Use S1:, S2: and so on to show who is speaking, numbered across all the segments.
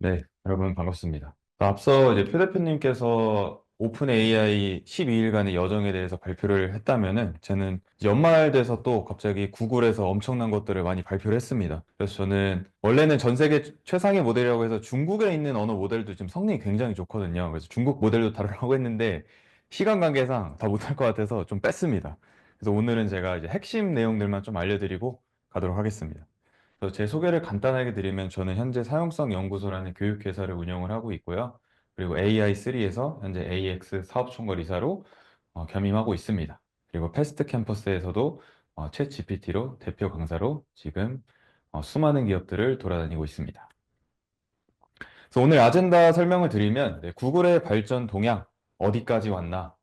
S1: 네, 여러분 반갑습니다. 앞서 이제 표 대표님께서 오픈 AI 12일간의 여정에 대해서 발표를 했다면은 저는 이제 연말 돼서 또 갑자기 구글에서 엄청난 것들을 많이 발표를 했습니다. 그래서 저는 원래는 전 세계 최상의 모델이라고 해서 중국에 있는 언어 모델도 지금 성능이 굉장히 좋거든요. 그래서 중국 모델도 다루려고 했는데 시간 관계상 다 못할 것 같아서 좀 뺐습니다. 그래서 오늘은 제가 이제 핵심 내용들만 좀 알려드리고 가도록 하겠습니다. 그래서 제 소개를 간단하게 드리면 저는 현재 사용성 연구소라는 교육회사를 운영을 하고 있고요. 그리고 AI3에서 현재 AX 사업총괄이사로 겸임하고 있습니다. 그리고 패스트 캠퍼스에서도 챗 GPT로 대표 강사로 지금 수많은 기업들을 돌아다니고 있습니다. 그래서 오늘 아젠다 설명을 드리면 네, 구글의 발전 동향 어디까지 왔나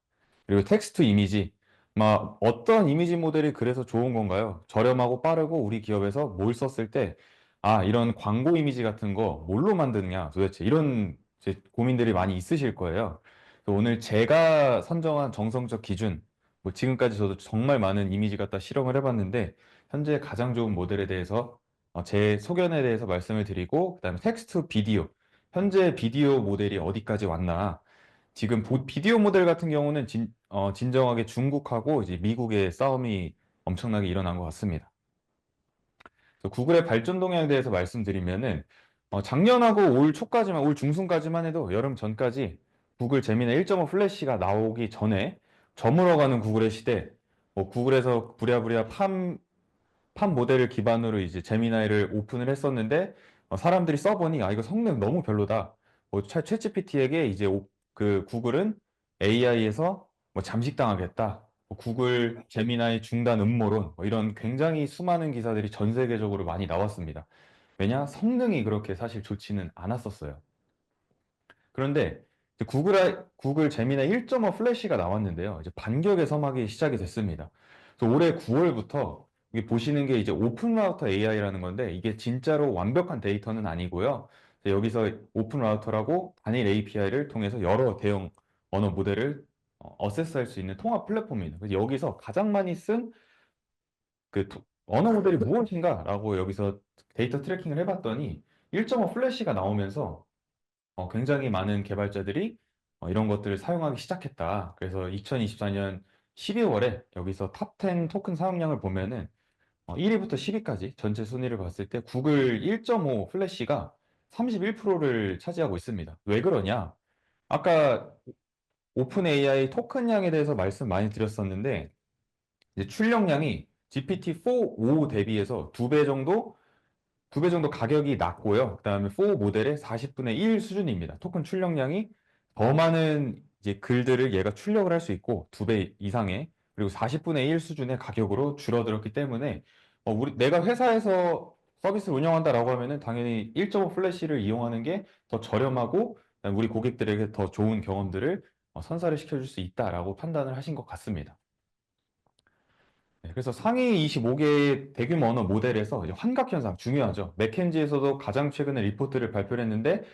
S1: 그리고 텍스트 이미지, 막 어떤 이미지 모델이 그래서 좋은 건가요? 저렴하고 빠르고 우리 기업에서 뭘 썼을 때, 아, 이런 광고 이미지 같은 거 뭘로 만드느냐 도대체 이런 이제 고민들이 많이 있으실 거예요. 그래서 오늘 제가 선정한 정성적 기준, 뭐 지금까지 저도 정말 많은 이미지 갖다 실험을 해봤는데 현재 가장 좋은 모델에 대해서 제 소견에 대해서 말씀을 드리고 그다음에 텍스트 비디오, 현재 비디오 모델이 어디까지 왔나 지금 비디오 모델 같은 경우는 진정하게 중국하고 이제 미국의 싸움이 엄청나게 일어난 것 같습니다. 그래서 구글의 발전 동향에 대해서 말씀드리면은 작년하고 올 초까지만, 올 중순까지만 해도 여름 전까지 구글 제미나 1.5 플래시가 나오기 전에 저물어가는 구글의 시대, 뭐 구글에서 부랴부랴 팜 모델을 기반으로 이제 제미나이를 오픈을 했었는데 사람들이 써보니 아 이거 성능 너무 별로다. 뭐 챗GPT에게 이제 그 구글은 AI에서 뭐 잠식당하겠다. 뭐 구글 제미나이 중단 음모론 뭐 이런 굉장히 수많은 기사들이 전 세계적으로 많이 나왔습니다. 왜냐? 성능이 그렇게 사실 좋지는 않았었어요. 그런데 이제 구글 제미나 1.5 플래시가 나왔는데요. 이제 반격의 서막이 시작이 됐습니다. 그래서 올해 9월부터 이게 보시는 게 이제 오픈 라우터 AI라는 건데 이게 진짜로 완벽한 데이터는 아니고요. 그래서 여기서 오픈 라우터라고 단일 API를 통해서 여러 대형 언어 모델을 어세스할 수 있는 통합 플랫폼입니다. 그래서 여기서 가장 많이 쓴 그 언어 모델이 무엇인가라고 여기서 데이터 트래킹을 해봤더니 1.5 플래시가 나오면서 굉장히 많은 개발자들이 이런 것들을 사용하기 시작했다. 그래서 2024년 12월에 여기서 탑 10 토큰 사용량을 보면은 1위부터 10위까지 전체 순위를 봤을 때 구글 1.5 플래시가 31%를 차지하고 있습니다. 왜 그러냐? 아까 오픈 AI 토큰량에 대해서 말씀 많이 드렸었는데 이제 출력량이 GPT-4o 대비해서 두 배 정도 가격이 낮고요. 그다음에 4 모델의 40분의 1 수준입니다. 토큰 출력량이 더 많은 이제 글들을 얘가 출력을 할 수 있고 두 배 이상의 그리고 40분의 1 수준의 가격으로 줄어들었기 때문에 내가 회사에서 서비스를 운영한다라고 하면은 당연히 1.5 플래시를 이용하는 게 더 저렴하고 그다음에 우리 고객들에게 더 좋은 경험들을 선사를 시켜줄 수 있다라고 판단을 하신 것 같습니다. 네, 그래서 상위 25개의 대규모 언어 모델에서 이제 환각 현상 중요하죠. 맥켄지에서도 가장 최근에 리포트를 발표를 했는데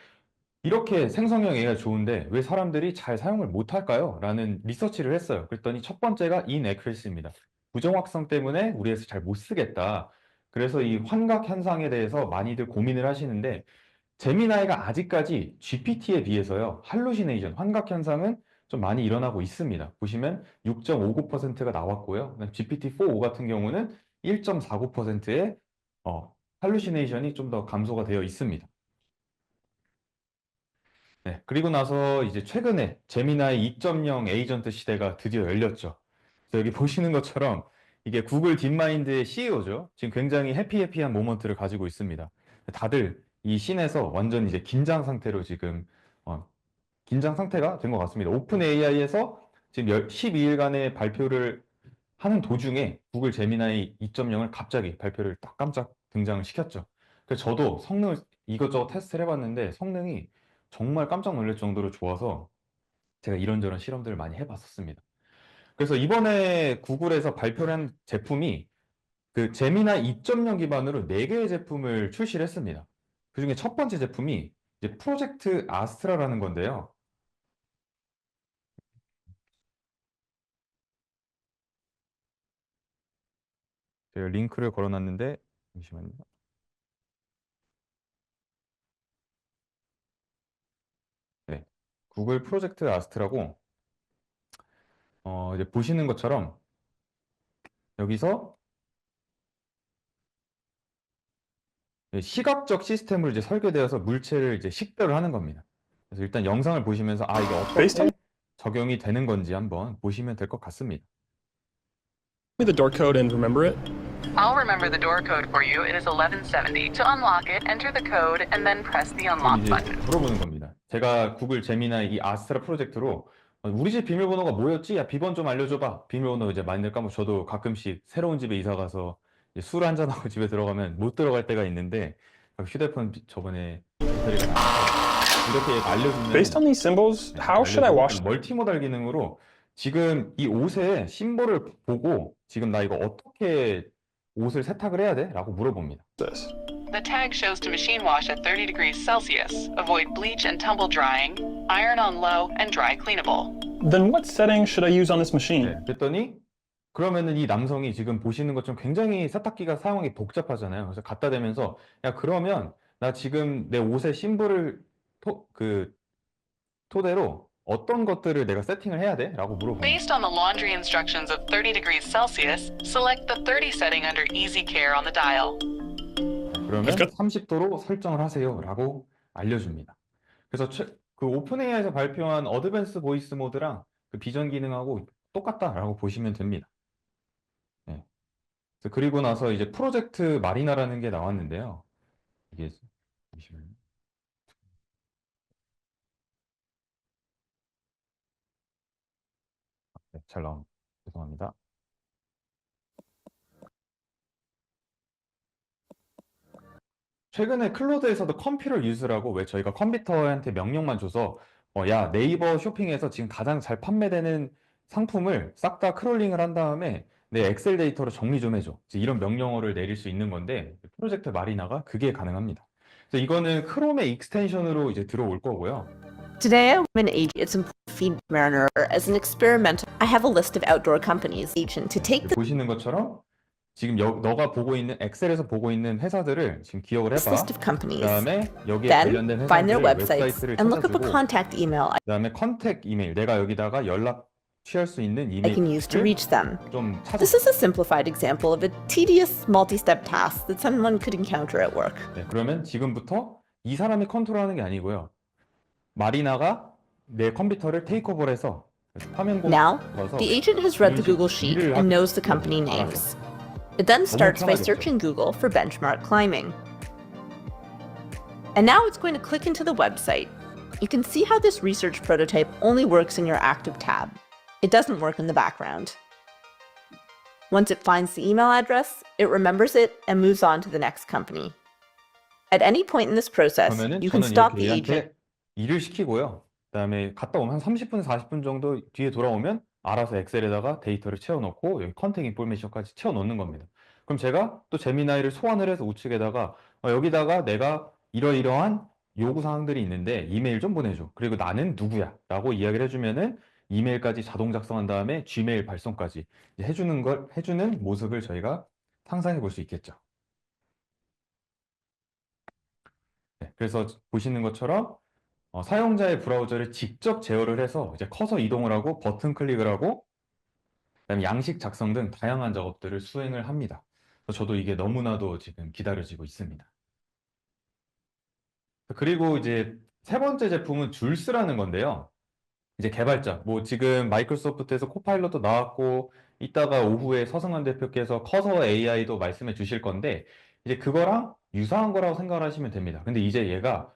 S1: 이렇게 생성형 AI가 좋은데 왜 사람들이 잘 사용을 못할까요? 라는 리서치를 했어요. 그랬더니 첫 번째가 inaccuracy입니다. 부정확성 때문에 우리 에서 잘 못 쓰겠다. 그래서 이 환각 현상에 대해서 많이들 고민을 하시는데 제미나이가 아직까지 GPT에 비해서요, 할루시네이션, 환각 현상은 좀 많이 일어나고 있습니다. 보시면 6.59%가 나왔고요. GPT-4o 같은 경우는 1.49%의 할루시네이션이 좀 더 감소가 되어 있습니다. 네, 그리고 나서 이제 최근에 제미나이 2.0 에이전트 시대가 드디어 열렸죠. 그래서 여기 보시는 것처럼 이게 구글 딥마인드의 CEO죠. 지금 굉장히 해피해피한 모먼트를 가지고 있습니다. 다들 이 씬에서 완전 이제 긴장 상태로 지금 긴장 상태가 된 것 같습니다. 오픈 AI에서 지금 12일간의 발표를 하는 도중에 구글 제미나이 2.0을 갑자기 발표를 딱 깜짝 등장을 시켰죠. 그래서 저도 성능을 이것저것 테스트를 해봤는데 성능이 정말 깜짝 놀랄 정도로 좋아서 제가 이런저런 실험들을 많이 해봤었습니다. 그래서 이번에 구글에서 발표를 한 제품이 그 제미나이 2.0 기반으로 4개의 제품을 출시를 했습니다. 그중에 첫 번째 제품이 이제 프로젝트 아스트라라는 건데요. 제가 링크를 걸어놨는데 잠시만요. 구글 프로젝트 아스트라고 이제 보시는 것처럼 여기서 시각적 시스템으로 이제 설계되어서 물체를 이제 식별을 하는 겁니다. 그래서 일단 영상을 보시면서 이게
S2: Based on
S1: 어떻게 적용이 되는 건지 한번 보시면 될 것 같습니다.
S2: the door code and remember it.
S3: I'll remember the door code for you. It is 1170. To unlock it, enter the code and then press the
S1: 그럼
S3: unlock
S1: 이제
S3: button.
S1: 물어보는 겁니다. 제가 구글 제미나이 이 아스트라 프로젝트로 우리 집 비밀번호가 뭐였지? 야, 비번 좀 알려줘봐. 비밀번호 이제 만들 까먹 저도 가끔씩 새로운 집에 이사 가서 술 한잔하고 집에 들어가면 못 들어갈 때가 있는데 휴대폰 저번에 배터리가 나가서 이렇게 알려주면
S2: Based on these symbols, how should I wash
S1: 멀티모달 기능으로 지금 이 옷의 심볼을 보고 지금 나 이거 어떻게 옷을 세탁을 해야 돼? 라고 물어봅니다.
S2: this?
S3: The tag shows to machine wash at 30 degrees Celsius. Avoid bleach and tumble drying. Iron on low and dry cleanable.
S2: Then what settings should I use on this machine?
S1: 그랬더니 그러면은 이 남성이 지금 보시는 것처럼 굉장히 세탁기가 사용하기 복잡하잖아요. 그래서 갖다 대면서 야 그러면 나 지금 내 옷의 심볼을 토대로 어떤 것들을 내가 세팅을 해야 돼? 라고 물어봅니다.
S3: Based on the laundry instructions of 30 degrees Celsius, select the 30 setting under Easy Care on the dial.
S1: 그러면 30도로 설정을 하세요 라고 알려줍니다. 그래서 그 오픈AI에서 발표한 어드밴스 보이스 모드랑 그 비전 기능하고 똑같다라고 보시면 됩니다. 네. 그리고 나서 이제 프로젝트 마리나라는 게 나왔는데요. 이게 잠시만요. 네, 잘 나옵니다. 죄송합니다. 최근에 클로드에서도 컴퓨터 유즈라고 왜 저희가 컴퓨터한테 명령만 줘서 야 네이버 쇼핑에서 지금 가장 잘 판매되는 상품을 싹 다 크롤링을 한 다음에 내 엑셀 데이터로 정리 좀 해줘. 이런 명령어를 내릴 수 있는 건데 프로젝트 마리나가 그게 가능합니다. 그래서 이거는 크롬의 익스텐션으로 이제 들어올 거고요.
S4: Today, I would age it's important to feed Mariner as an experimental. I have a list of outdoor companies agent to take
S1: 보시는 것처럼 지금 너가 보고 있는 엑셀에서 보고 있는 회사들을 지금 기억을
S4: this
S1: 해봐.
S4: list of companies.
S1: 그다음에 여기에
S4: Then
S1: 관련된
S4: find their
S1: 회사들의
S4: websites
S1: 웹사이트를
S4: and look up a
S1: 찾아주고
S4: contact email
S1: 그다음에 컨택 이메일 내가 여기다가 연락 취할 수 있는
S4: I can use to
S1: 이메일을
S4: reach them.
S1: 좀 찾아.
S4: This is a simplified example of a tedious multi-step task that someone could encounter at work.
S1: 네, 그러면 지금부터 이 사람이 컨트롤하는 게 아니고요. 마리나가 내 컴퓨터를 테이크오버를 해서 화면
S4: Now,
S1: 보고서
S4: the agent has read the Google sheet
S1: 일을
S4: and knows the
S1: 하고
S4: company
S1: 알아서.
S4: names. It then starts by
S1: 편하겠죠.
S4: searching Google for benchmark climbing. And now it's going to click into the website. You can see how this research prototype only works in your active tab. It doesn't work in the background. Once it finds the email address, it remembers it and moves on to the next company. At any point in this process,
S1: 그러면은
S4: you can
S1: 저는
S4: stop
S1: 이렇게
S4: the agent.
S1: 얘한테 일을 시키고요. 그다음에 갔다 오면 한 30분, 40분 정도 뒤에 돌아오면 알아서 엑셀에다가 데이터를 채워넣고 여기 컨택 인포메이션까지 채워넣는 겁니다. 그럼 제가 또 제미나이를 소환을 해서 우측에다가 여기다가 내가 이러이러한 요구사항들이 있는데 이메일 좀 보내줘. 그리고 나는 누구야? 라고 이야기를 해주면은 이메일까지 자동 작성한 다음에 Gmail 발송까지 해주는 모습을 저희가 상상해 볼 수 있겠죠. 네, 그래서 보시는 것처럼 사용자의 브라우저를 직접 제어를 해서 이제 커서 이동을 하고 버튼 클릭을 하고 그다음에 양식 작성 등 다양한 작업들을 수행을 합니다. 그래서 저도 이게 너무나도 지금 기다려지고 있습니다. 그리고 이제 세 번째 제품은 줄스라는 건데요. 이제 개발자, 뭐 지금 마이크로소프트에서 코파일럿도 나왔고 이따가 오후에 서승환 대표께서 커서 AI도 말씀해 주실 건데 이제 그거랑 유사한 거라고 생각을 하시면 됩니다. 근데 이제 얘가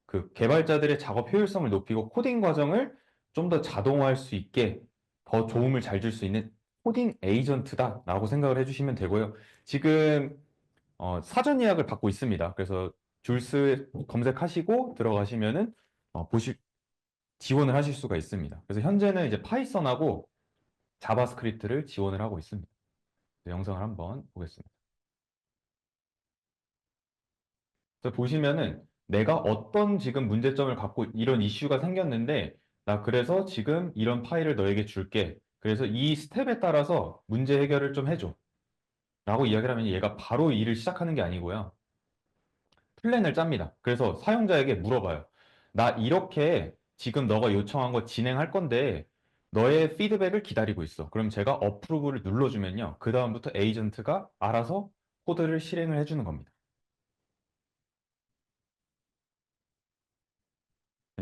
S1: 그 개발자들의 작업 효율성을 높이고 코딩 과정을 좀 더 자동화할 수 있게 더 도움을 잘 줄 수 있는 코딩 에이전트다라고 생각을 해주시면 되고요. 지금 사전 예약을 받고 있습니다. 그래서 줄스 검색하시고 들어가시면은 지원을 하실 수가 있습니다. 그래서 현재는 이제 파이썬하고 자바스크립트를 지원을 하고 있습니다. 영상을 한번 보겠습니다. 그래서 보시면은 내가 어떤 지금 문제점을 갖고 이런 이슈가 생겼는데 나 그래서 지금 이런 파일을 너에게 줄게. 그래서 이 스텝에 따라서 문제 해결을 좀 해줘. 라고 이야기를 하면 얘가 바로 일을 시작하는 게 아니고요. 플랜을 짭니다. 그래서 사용자에게 물어봐요. 나 이렇게 지금 너가 요청한 거 진행할 건데 너의 피드백을 기다리고 있어. 그럼 제가 어프로브를 눌러주면요. 그 다음부터 에이전트가 알아서 코드를 실행을 해주는 겁니다.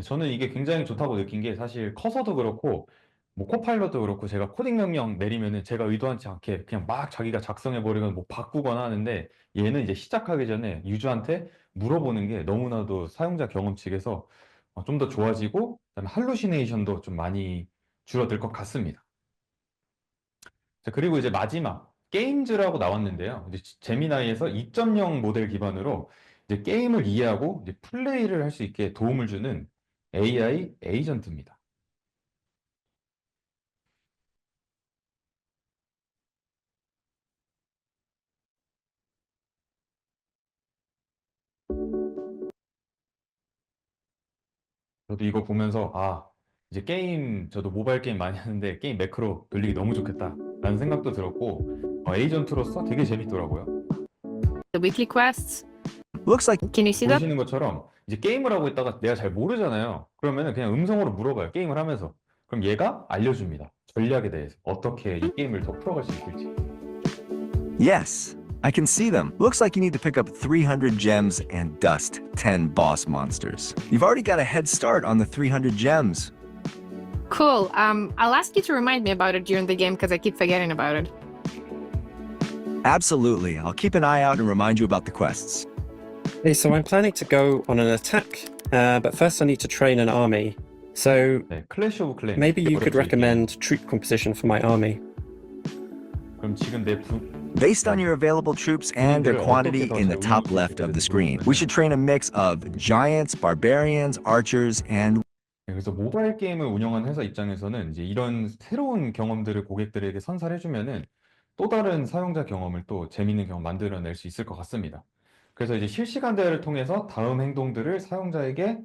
S1: 저는 이게 굉장히 좋다고 느낀 게 사실 커서도 그렇고 뭐 코파일럿도 그렇고 제가 코딩 명령 내리면은 제가 의도하지 않게 그냥 막 자기가 작성해 버리면 뭐 바꾸거나 하는데 얘는 이제 시작하기 전에 유저한테 물어보는 게 너무나도 사용자 경험 측에서 좀 더 좋아지고 그다음에 할루시네이션도 좀 많이 줄어들 것 같습니다. 자, 그리고 이제 마지막 게임즈라고 나왔는데요. 이제 제미나이에서 2.0 모델 기반으로 이제 게임을 이해하고 이제 플레이를 할 수 있게 도움을 주는 AI 에이전트입니다. 저도 이거 보면서 이제 게임 저도 모바일 게임 많이 하는데 게임 매크로 돌리기 너무 좋겠다라는 생각도 들었고 에이전트로서 되게 재밌더라고요.
S5: The weekly quests.
S6: Looks like
S5: Can you see that?
S1: 보시는 것처럼 이제 게임을 하고 있다가 내가 잘 모르잖아요. 그러면은 그냥 음성으로 물어봐요. 게임을 하면서. 그럼 얘가 알려줍니다. 전략에 대해서. 어떻게 이 게임을 더 풀어갈 수 있을지.
S6: yes, I can see them. Looks like you need to pick up 300 gems and dust 10 boss monsters. You've already got a head start on the 300 gems.
S5: Cool. I'll ask you to remind me about it during the game because I keep forgetting about it.
S6: Absolutely. I'll keep an eye out and remind you about the quests.
S7: Hey, so I'm planning to go on an attack, but first I need to train an army. So
S1: 네, 클래시 오브 클랜.
S7: maybe you could recommend troop composition for my army.
S1: 그럼 지금
S6: Based on your available troops and their quantity in the top left of the screen, we should train a mix of giants, barbarians, archers, and
S1: 그래서 모바일 게임을 운영하는 회사 입장에서는 이제 이런 새로운 경험들을 고객들에게 선사해주면은 또 다른 사용자 경험을 또 재밌는 경험 만들어낼 수 있을 것 같습니다. 그래서 이제 실시간 대화를 통해서 다음 행동들을 사용자에게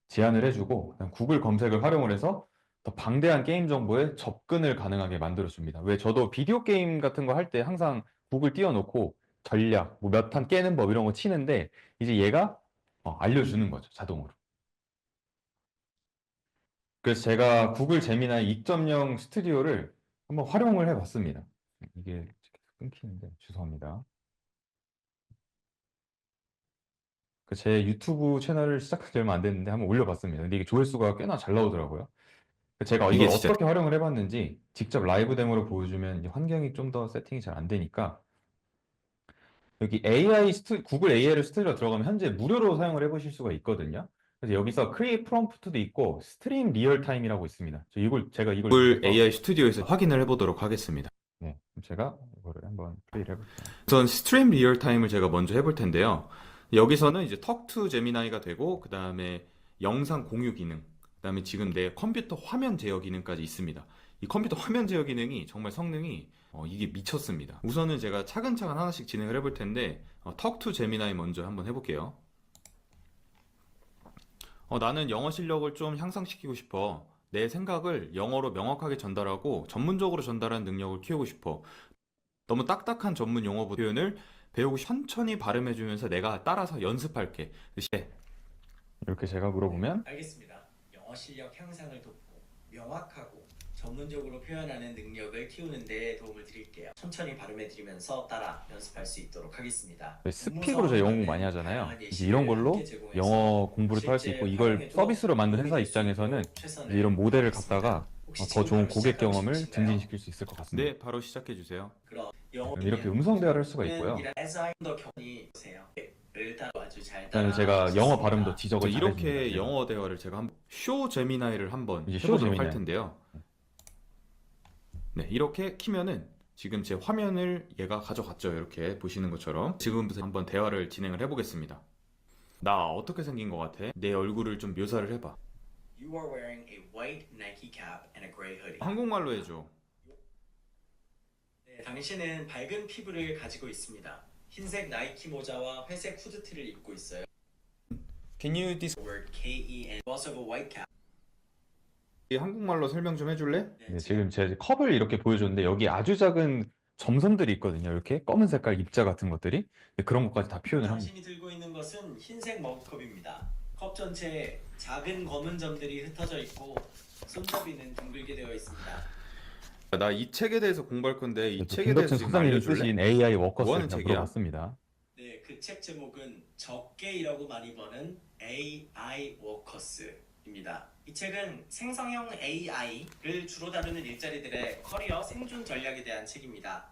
S1: 제안을 해주고 그다음 구글 검색을 활용을 해서 더 방대한 게임 정보에 접근을 가능하게 만들어줍니다. 왜 저도 비디오 게임 같은 거 할 때 항상 구글 띄워놓고 전략, 뭐 몇 판 깨는 법 이런 거 치는데 이제 얘가 알려주는 거죠, 자동으로. 그래서 제가 구글 제미나이 2.0 스튜디오를 한번 활용을 해봤습니다. 이게 계속 끊기는데 죄송합니다. 제 유튜브 채널을 시작한 지 얼마 안 됐는데 한번 올려봤습니다. 근데 이게 조회수가 꽤나 잘 나오더라고요. 제가 이걸 어떻게 활용을 해봤는지 직접 라이브 데모로 보여주면 이제 환경이 좀 더 세팅이 잘 안 되니까 여기 구글 AI를 스튜디오 들어가면 현재 무료로 사용을 해보실 수가 있거든요. 그래서 여기서 크리에이트 프롬프트도 있고 스트림 리얼타임이라고 있습니다. 제가 이걸
S8: 구글
S1: 눌러서
S8: AI 스튜디오에서 확인을 해보도록 하겠습니다.
S1: 네, 그럼 제가 이거를 한번 플레이를 해볼게요.
S8: 우선 스트림 리얼타임을 제가 먼저 해볼 텐데요. 여기서는 이제 톡 투 제미나이가 되고 그 다음에 영상 공유 기능, 그 다음에 지금 내 컴퓨터 화면 제어 기능까지 있습니다. 이 컴퓨터 화면 제어 기능이 정말 성능이 이게 미쳤습니다. 우선은 제가 차근차근 하나씩 진행을 해볼 텐데 톡 투 제미나이 먼저 한번 해볼게요. 나는 영어 실력을 좀 향상시키고 싶어. 내 생각을 영어로 명확하게 전달하고 전문적으로 전달하는 능력을 키우고 싶어. 너무 딱딱한 전문 용어 표현을 배우고 천천히 발음해주면서 내가 따라서 연습할게.
S1: 이렇게 제가 물어보면
S9: 알겠습니다. 영어 실력 향상을 돕고 명확하고 전문적으로 표현하는 능력을 키우는 데 도움을 드릴게요. 천천히 발음해드리면서 따라 연습할 수 있도록 하겠습니다.
S1: 스픽으로 제가 영어 공부 많이 하잖아요. 이제 이런 걸로 영어 공부를 또 할 수 있고 이걸 서비스로 만든 회사 입장에서는 이제 이런 모델을 갖다가 더 좋은 고객 경험을 증진시킬 수 있을 것 같습니다.
S8: 네, 바로 시작해주세요.
S1: 이렇게 음성 대화를 할 수가 있고요. 그다음에 제가 영어 발음도 지적을
S8: 이렇게
S1: 잘해줍니다.
S8: 영어 대화를 제가 한번 쇼 제미나이를 한번
S1: 이제 쇼
S8: 해보도록 할
S1: 제미나이.
S8: 텐데요. 네, 이렇게 키면은 지금 제 화면을 얘가 가져갔죠. 이렇게 보시는 것처럼 지금부터 한번 대화를 진행을 해보겠습니다. 나 어떻게 생긴 것 같아? 내 얼굴을 좀 묘사를 해봐.
S9: You are wearing a white Nike cap and a gray hoodie.
S8: 한국말로 해줘.
S9: 네, 당신은 밝은 피부를 가지고 있습니다. 흰색 나이키 모자와 회색 후드티를 입고 있어요.
S8: Can you
S9: Word K-E-N. You also have a white cap.
S8: 한국말로 설명 좀 해줄래?
S1: 네, 지금 제 컵을 이렇게 보여줬는데 여기 아주 작은 점선들이 있거든요. 이렇게 검은 색깔 입자 같은 것들이 그런 것까지 다 표현을 합니다.
S9: 당신이 들고 있는 것은 흰색 머그컵입니다. 컵 전체에 작은 검은 점들이 흩어져 있고 손잡이는 둥글게 되어 있습니다.
S8: 나 이 책에 대해서 공부할 건데 이
S1: 또
S8: 책에 대해서
S1: 김덕진
S8: 지금
S1: 소장님이
S8: 알려줄래?
S1: 쓰신 AI
S8: 뭐
S1: 워커스를
S8: 하는
S1: 제가
S8: 책이야?
S1: 물어봤습니다.
S9: 네, 그 책 제목은 적게 일하고 많이 버는 AI 워커스입니다. 이 책은 생성형 AI를 주로 다루는 일자리들의 커리어 생존 전략에 대한 책입니다.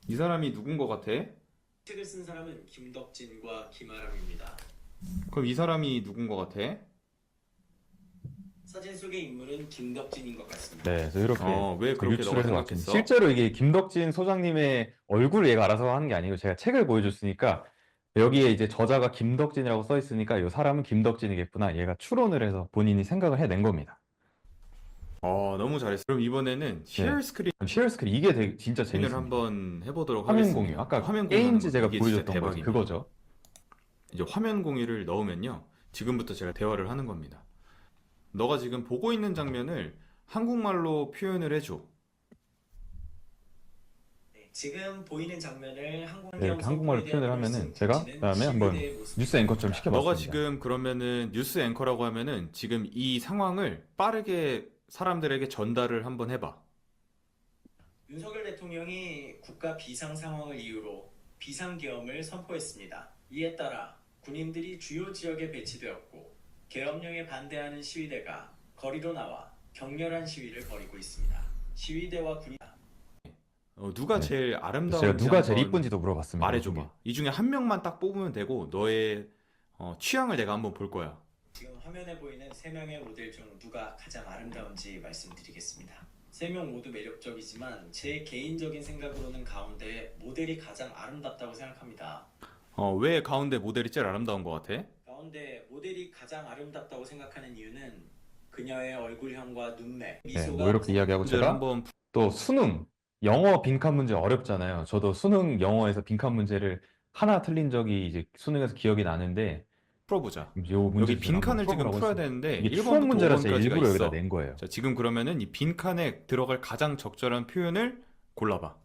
S8: 이 사람이 누군 것 같아?
S9: 책을 쓴 사람은 김덕진과 김아람입니다.
S8: 그럼 이 사람이 누군 것 같아?
S9: 사진 속의 인물은 김덕진인 것 같습니다.
S1: 네, 그래서 이렇게
S8: 왜 그렇게
S1: 유출해서
S8: 너가
S1: 왔습니다.
S8: 생각했어?
S1: 실제로 이게 김덕진 소장님의 얼굴을 얘가 알아서 하는 게 아니고 제가 책을 보여줬으니까 여기에 이제 저자가 김덕진이라고 써 있으니까 이 사람은 김덕진이겠구나. 얘가 추론을 해서 본인이 생각을 해낸 겁니다.
S8: 너무 잘했어. 그럼 이번에는 쉐어 스크린을
S1: 쉐어 스크린 이게 되게 진짜 재밌습니다.
S8: 한번 해보도록
S1: 화면
S8: 하겠습니다.
S1: 공유. 아까
S8: 화면
S1: 게임즈
S8: 공유하는
S1: 제가
S8: 거. 이게 진짜
S1: 보여줬던 거
S8: 대박이네.
S1: 그거죠.
S8: 이제 화면 공유를 넣으면요. 지금부터 제가 대화를 하는 겁니다. 너가 지금 보고 있는 장면을 한국말로 표현을 해줘.
S9: 네, 지금 보이는 장면을
S1: 네, 이렇게 한국말로 표현을 하면은 제가 그다음에 한번 뉴스 앵커처럼 시켜봤습니다.
S8: 너가 지금 그러면은 뉴스 앵커라고 하면은 지금 이 상황을 빠르게 사람들에게 전달을 한번 해봐.
S9: 윤석열 대통령이 국가 비상 상황을 이유로 비상계엄을 선포했습니다. 이에 따라 군인들이 주요 지역에 배치되었고 계엄령에 반대하는 시위대가 거리로 나와 격렬한 시위를 벌이고 있습니다. 시위대와 군인
S8: 누가
S1: 네.
S8: 제일
S1: 제가
S8: 아름다운지
S1: 누가 제일
S8: 한번
S1: 이쁜지도 물어봤습니다.
S8: 말해줘봐. 이 중에 한 명만 딱 뽑으면 되고 너의 취향을 내가 한번 볼 거야.
S9: 지금 화면에 보이는 3명의 모델 중 누가 가장 아름다운지 말씀드리겠습니다. 3명 모두 매력적이지만 제 개인적인 생각으로는 가운데 모델이 가장 아름답다고 생각합니다.
S8: 왜 가운데 모델이 제일 아름다운 것 같아?
S9: 가운데 모델이 가장 아름답다고 생각하는 이유는 그녀의 얼굴형과 눈매,
S1: 네,
S9: 미소가
S1: 뭐 이렇게 이야기하고
S8: 문제를
S1: 제가
S8: 한번
S1: 또 수능 영어 빈칸 문제 어렵잖아요. 저도 수능 영어에서 빈칸 문제를 하나 틀린 적이 이제 수능에서 기억이 나는데
S8: 풀어보자.
S1: 요 문제
S8: 여기 빈칸을 지금 풀어야 되는데
S1: 이게
S8: 1번부터
S1: 추억 문제라 제가
S8: 5번까지가
S1: 일부러 여기다
S8: 있어.
S1: 낸 거예요.
S8: 자, 지금 그러면은 이 빈칸에 들어갈 가장 적절한 표현을 골라봐.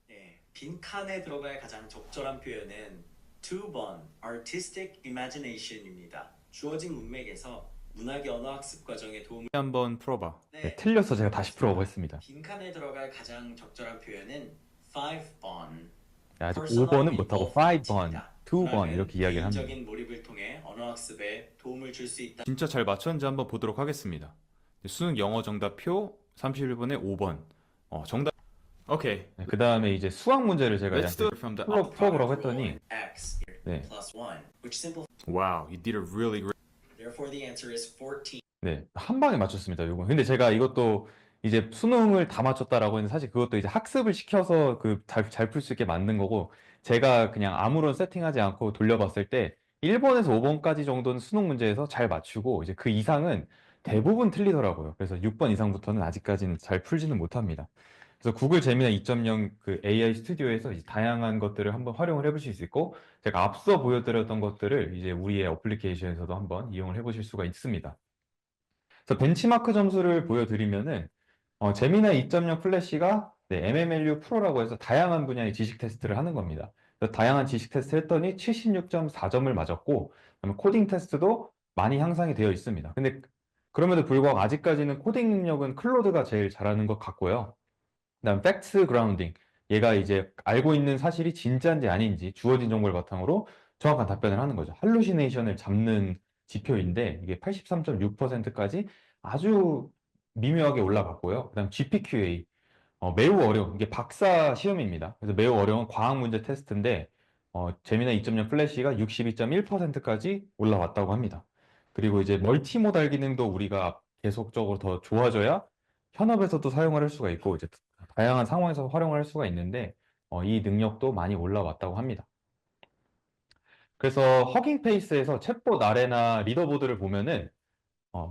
S9: 네, 빈칸에 들어갈 가장 적절한 표현은 2번 artistic imagination입니다. 주어진 문맥에서 문학의 언어학습 과정에 도움을
S8: 한번 풀어봐.
S1: 네, 틀려서 제가 다시 풀어보고 했습니다.
S9: 빈칸에 들어갈 가장 적절한 표현은 5번
S1: 아직 5번은 못하고 5번, 2번 이렇게 이야기를 합니다.
S9: 개인적인 몰입을 통해 언어학습에 도움을 줄 수 있다.
S8: 진짜 잘 맞췄는지 한번 보도록 하겠습니다. 수능 영어 정답표 31번에 5번. 정답. 오케이.
S1: 네, 그 다음에 이제 수학 문제를 제가
S8: Let's do
S1: 얘한테
S8: it from the
S1: 풀어보라고 했더니
S9: X
S1: 네,
S9: plus 1, which simple.
S8: Wow, you did a really great.
S9: Therefore, the answer is 14.
S1: 네, 한 방에 맞췄습니다. 요거. 근데 제가 이것도 이제 수능을 다 맞췄다라고 했는데 사실 그것도 이제 학습을 시켜서 그 잘 풀 수 있게 만든 거고 제가 그냥 아무런 세팅하지 않고 돌려봤을 때 1번에서 5번까지 정도는 수능 문제에서 잘 맞추고 이제 그 이상은 대부분 틀리더라고요. 그래서 6번 이상부터는 아직까지는 잘 풀지는 못합니다. 그래서 구글 제미나이 2.0 그 AI 스튜디오에서 이제 다양한 것들을 한번 활용을 해보실 수 있고 제가 앞서 보여드렸던 것들을 이제 우리의 어플리케이션에서도 한번 이용을 해보실 수가 있습니다. 그래서 벤치마크 점수를 보여드리면은 제미나이 2.0 플래시가 MMLU 프로라고 해서 다양한 분야의 지식 테스트를 하는 겁니다. 그래서 다양한 지식 테스트 했더니 76.4점을 맞았고 그다음에 코딩 테스트도 많이 향상이 되어 있습니다. 근데 그럼에도 불구하고 아직까지는 코딩 능력은 클로드가 제일 잘하는 것 같고요. 그다음 팩트 그라운딩 얘가 이제 알고 있는 사실이 진짜인지 아닌지 주어진 정보를 바탕으로 정확한 답변을 하는 거죠. 할루시네이션을 잡는 지표인데 이게 83.6%까지 아주 미묘하게 올라갔고요. 그다음 GPQA 매우 어려운 이게 박사 시험입니다. 그래서 매우 어려운 과학 문제 테스트인데 제미나이 2.0 플래시가 62.1%까지 올라왔다고 합니다. 그리고 이제 멀티모달 기능도 우리가 계속적으로 더 좋아져야 현업에서도 사용을 할 수가 있고 이제 다양한 상황에서 활용을 할 수가 있는데 이 능력도 많이 올라왔다고 합니다. 그래서 허깅 페이스에서 챗봇 아레나 리더보드를 보면은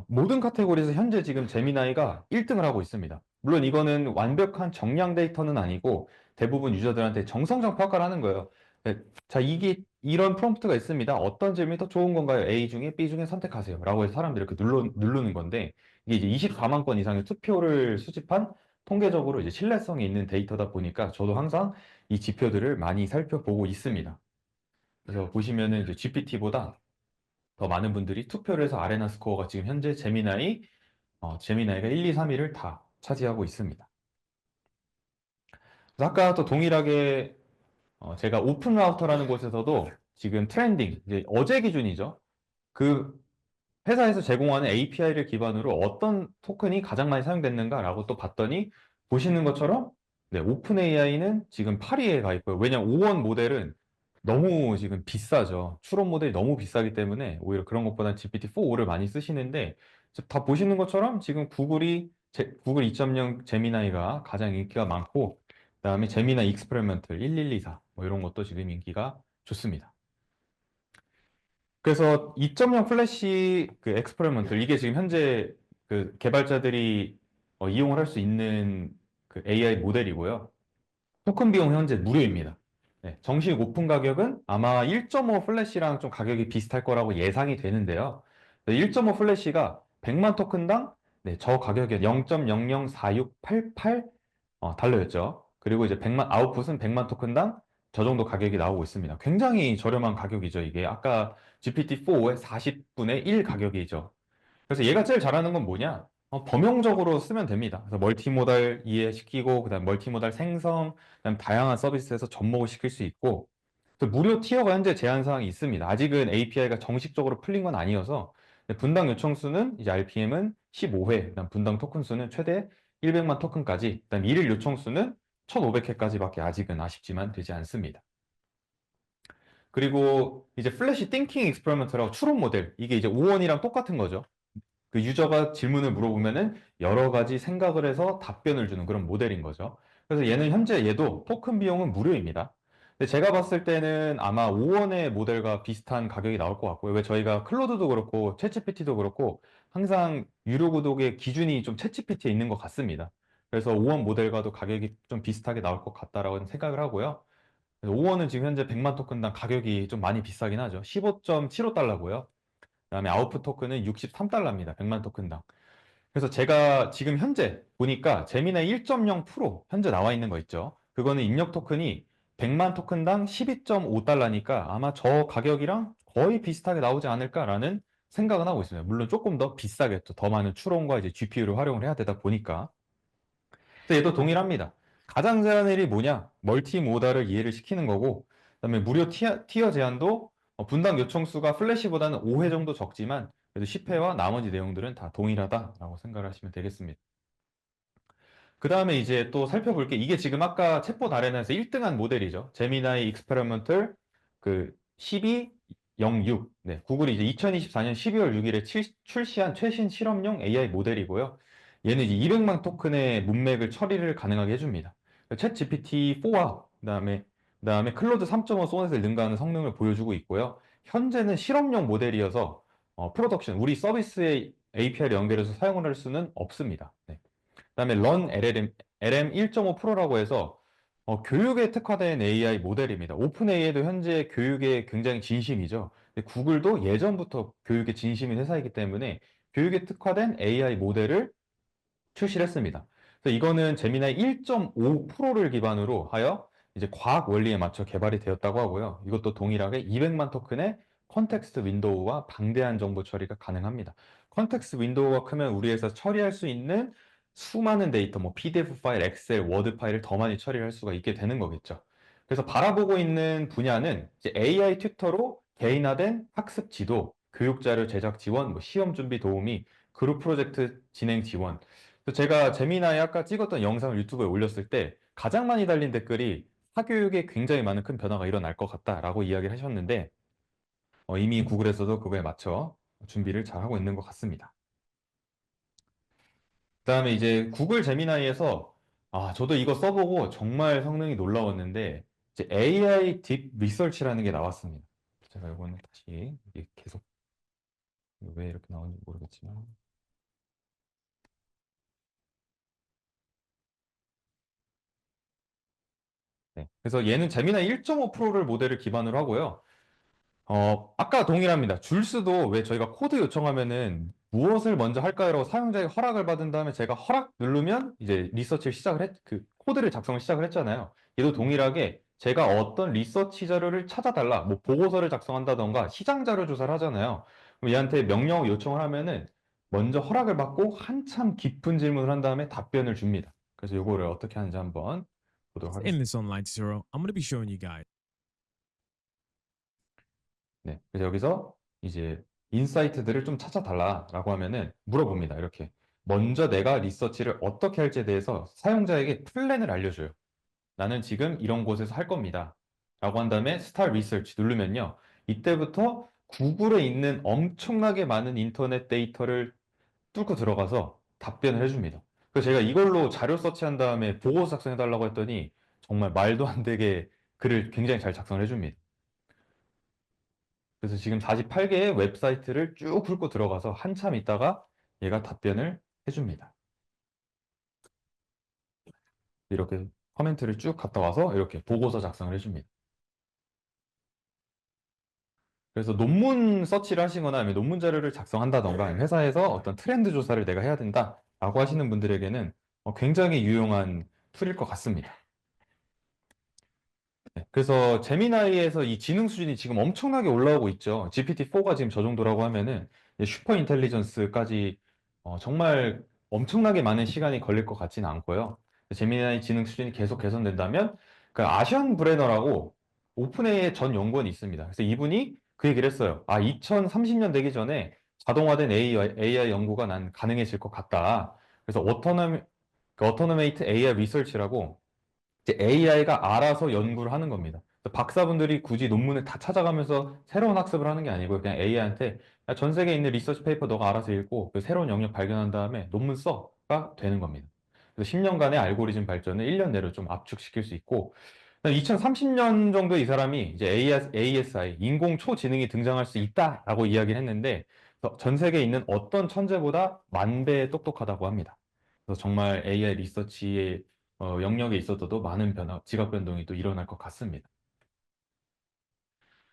S1: 모든 카테고리에서 현재 지금 제미나이가 1등을 하고 있습니다. 물론 이거는 완벽한 정량 데이터는 아니고 대부분 유저들한테 정성적 평가를 하는 거예요. 네, 자, 이게 이런 프롬프트가 있습니다. 어떤 질문이 더 좋은 건가요? A 중에 B 중에 선택하세요. 라고 해서 사람들이 이렇게 누르는 건데 이게 이제 24만 건 이상의 투표를 수집한 통계적으로 이제 신뢰성이 있는 데이터다 보니까 저도 항상 이 지표들을 많이 살펴보고 있습니다. 그래서 보시면은 이제 GPT보다 더 많은 분들이 투표를 해서 아레나 스코어가 지금 현재 제미나이가 1, 2, 3위를 다 차지하고 있습니다. 그래서 아까 또 동일하게 제가 오픈 라우터라는 곳에서도 지금 트렌딩, 이제 어제 기준이죠. 그 회사에서 제공하는 API를 기반으로 어떤 토큰이 가장 많이 사용됐는가라고 또 봤더니 보시는 것처럼 네, 오픈 AI는 지금 8위에 가 있고요. 왜냐면 5원 모델은 너무 지금 비싸죠. 추론 모델이 너무 비싸기 때문에 오히려 그런 것보다는 GPT-4를 많이 쓰시는데 다 보시는 것처럼 지금 구글 2.0 제미나이가 가장 인기가 많고 그다음에 제미나이 익스페리먼틀 1124 뭐 이런 것도 지금 인기가 좋습니다. 그래서 2.0 플래시 그 엑스페리먼틀 이게 지금 현재 그 개발자들이 이용을 할 수 있는 그 AI 모델이고요. 토큰 비용 현재 무료입니다. 네, 정식 오픈 가격은 아마 1.5 플래시랑 좀 가격이 비슷할 거라고 예상이 되는데요. 1.5 플래시가 100만 토큰당 네, 저 가격에 0.004688 달러였죠. 그리고 이제 100만 아웃풋은 100만 토큰당 저 정도 가격이 나오고 있습니다. 굉장히 저렴한 가격이죠. 이게 아까 GPT-4의 40분의 1 가격이죠. 그래서 얘가 제일 잘하는 건 뭐냐? 범용적으로 쓰면 됩니다. 그래서 멀티모달 이해시키고, 그다음 멀티모달 생성, 그다음 다양한 서비스에서 접목을 시킬 수 있고, 또 무료 티어가 현재 제한 사항이 있습니다. 아직은 API가 정식적으로 풀린 건 아니어서 분당 요청 수는 이제 RPM은 15회, 그다음 분당 토큰 수는 최대 100만 토큰까지, 그다음 일일 요청 수는 1,500회까지밖에 아직은 아쉽지만 되지 않습니다. 그리고 이제 플래시 띵킹 익스페리먼트라고 추론 모델, 이게 이제 5원이랑 똑같은 거죠. 그 유저가 질문을 물어보면은 여러 가지 생각을 해서 답변을 주는 그런 모델인 거죠. 그래서 얘도 토큰 비용은 무료입니다. 근데 제가 봤을 때는 아마 5원의 모델과 비슷한 가격이 나올 것 같고요. 왜 저희가 클로드도 그렇고 챗GPT도 그렇고 항상 유료 구독의 기준이 좀 챗GPT에 있는 것 같습니다. 그래서 5원 모델과도 가격이 좀 비슷하게 나올 것 같다라고 생각을 하고요. 5원은 지금 현재 100만 토큰당 가격이 좀 많이 비싸긴 하죠. 15.75달러고요. 그다음에 아웃풋 토큰은 63달러입니다. 100만 토큰당. 그래서 제가 지금 현재 보니까 제미나이 1.0 프로 현재 나와 있는 거 있죠. 그거는 입력 토큰이 100만 토큰당 12.5달러니까 아마 저 가격이랑 거의 비슷하게 나오지 않을까라는 생각은 하고 있습니다. 물론 조금 더 비싸겠죠. 더 많은 추론과 이제 GPU를 활용을 해야 되다 보니까. 근데 얘도 동일합니다. 가장 잘하는 일이 뭐냐? 멀티모달을 이해를 시키는 거고, 그다음에 무료 티어 제한도 분당 요청 수가 플래시보다는 5회 정도 적지만 그래도 10회와 나머지 내용들은 다 동일하다라고 생각을 하시면 되겠습니다. 그 다음에 이제 또 살펴볼 게 이게 지금 아까 챗봇 아레나에서 1등한 모델이죠. 제미나이 익스페리먼털 그 1206. 네, 구글이 이제 2024년 12월 6일에 출시한 최신 실험용 AI 모델이고요. 얘는 이제 200만 토큰의 문맥을 처리를 가능하게 해줍니다. 챗 GPT-4와 그다음에 클로드 3.5 소넷을 능가하는 성능을 보여주고 있고요. 현재는 실험용 모델이어서 프로덕션 우리 서비스에 API를 연결해서 사용을 할 수는 없습니다. 네. 그다음에 Run LM 1.5 프로라고 해서 교육에 특화된 AI 모델입니다. 오픈 AI도 현재 교육에 굉장히 진심이죠. 근데 구글도 예전부터 교육에 진심인 회사이기 때문에 교육에 특화된 AI 모델을 출시를 했습니다. 그래서 이거는 제미나이 1.5 프로를 기반으로 하여 이제 과학 원리에 맞춰 개발이 되었다고 하고요. 이것도 동일하게 200만 토큰의 컨텍스트 윈도우와 방대한 정보 처리가 가능합니다. 컨텍스트 윈도우가 크면 우리 에서 처리할 수 있는 수많은 데이터, 뭐 PDF 파일, 엑셀, 워드 파일을 더 많이 처리할 수가 있게 되는 거겠죠. 그래서 바라보고 있는 분야는 이제 AI 튜터로 개인화된 학습 지도, 교육 자료 제작 지원, 뭐 시험 준비 도우미, 그룹 프로젝트 진행 지원. 제가 제미나이 아까 찍었던 영상을 유튜브에 올렸을 때 가장 많이 달린 댓글이 사교육에 굉장히 많은 큰 변화가 일어날 것 같다라고 이야기를 하셨는데 이미 구글에서도 그거에 맞춰 준비를 잘 하고 있는 것 같습니다. 그다음에 이제 구글 제미나이에서 저도 이거 써보고 정말 성능이 놀라웠는데 이제 AI 딥 리서치라는 게 나왔습니다. 제가 이거는 다시 이게 계속 왜 이렇게 나오는지 모르겠지만 네. 그래서 얘는 제미나이 1.5 프로를 모델을 기반으로 하고요. 아까 동일합니다. 줄수도 왜 저희가 코드 요청하면은 무엇을 먼저 할까요라고 사용자의 허락을 받은 다음에 제가 허락 누르면 이제 리서치를 그 코드를 작성을 시작을 했잖아요. 얘도 동일하게 제가 어떤 리서치 자료를 찾아달라, 뭐 보고서를 작성한다던가 시장 자료 조사를 하잖아요. 그럼 얘한테 명령 요청을 하면은 먼저 허락을 받고 한참 깊은 질문을 한 다음에 답변을 줍니다. 그래서 요거를 어떻게 하는지 한번 보도록
S10: In
S1: 하겠습니다.
S10: this online tutorial, I'm going to be showing you guys
S1: 네, 그래서 여기서 이제 인사이트들을 좀 찾아달라라고 하면은 물어봅니다. 이렇게 먼저 내가 리서치를 어떻게 할지에 대해서 사용자에게 플랜을 알려줘요. 나는 지금 이런 곳에서 할 겁니다. 라고 한 다음에 스타트 리서치 누르면요. 이때부터 구글에 있는 엄청나게 많은 인터넷 데이터를 뚫고 들어가서 답변을 해줍니다. 그래서 제가 이걸로 자료 서치한 다음에 보고서 작성해달라고 했더니 정말 말도 안 되게 글을 굉장히 잘 작성을 해줍니다. 그래서 지금 48개의 웹사이트를 쭉 훑고 들어가서 한참 있다가 얘가 답변을 해줍니다. 이렇게 커멘트를 쭉 갔다 와서 이렇게 보고서 작성을 해줍니다. 그래서 논문 서치를 하시거나 아니면 논문 자료를 작성한다던가 아니면 회사에서 어떤 트렌드 조사를 내가 해야 된다라고 하시는 분들에게는 굉장히 유용한 툴일 것 같습니다. 네, 그래서 제미나이에서 이 지능 수준이 지금 엄청나게 올라오고 있죠. GPT-4가 지금 저 정도라고 하면은 슈퍼 인텔리전스까지 정말 엄청나게 많은 시간이 걸릴 것 같지는 않고요. 제미나이 지능 수준이 계속 개선된다면 그 아션 브레너라고 오픈AI의 전 연구원이 있습니다. 그래서 이분이 그 얘기를 했어요. 2030년 되기 전에 자동화된 AI 연구가 난 가능해질 것 같다. 그래서 어토노메이트 AI 리서치라고 이제 AI가 알아서 연구를 하는 겁니다. 그래서 박사분들이 굳이 논문을 다 찾아가면서 새로운 학습을 하는 게 아니고 그냥 AI한테 전 세계에 있는 리서치 페이퍼 너가 알아서 읽고 그 새로운 영역 발견한 다음에 논문 써가 되는 겁니다. 그래서 10년간의 알고리즘 발전을 1년 내로 좀 압축시킬 수 있고 2030년 정도 이 사람이 이제 ASI, 인공 초지능이 등장할 수 있다라고 이야기를 했는데 전 세계에 있는 어떤 천재보다 10,000배 똑똑하다고 합니다. 그래서 정말 AI 리서치의 영역에 있어서도 많은 변화, 지각 변동이 또 일어날 것 같습니다.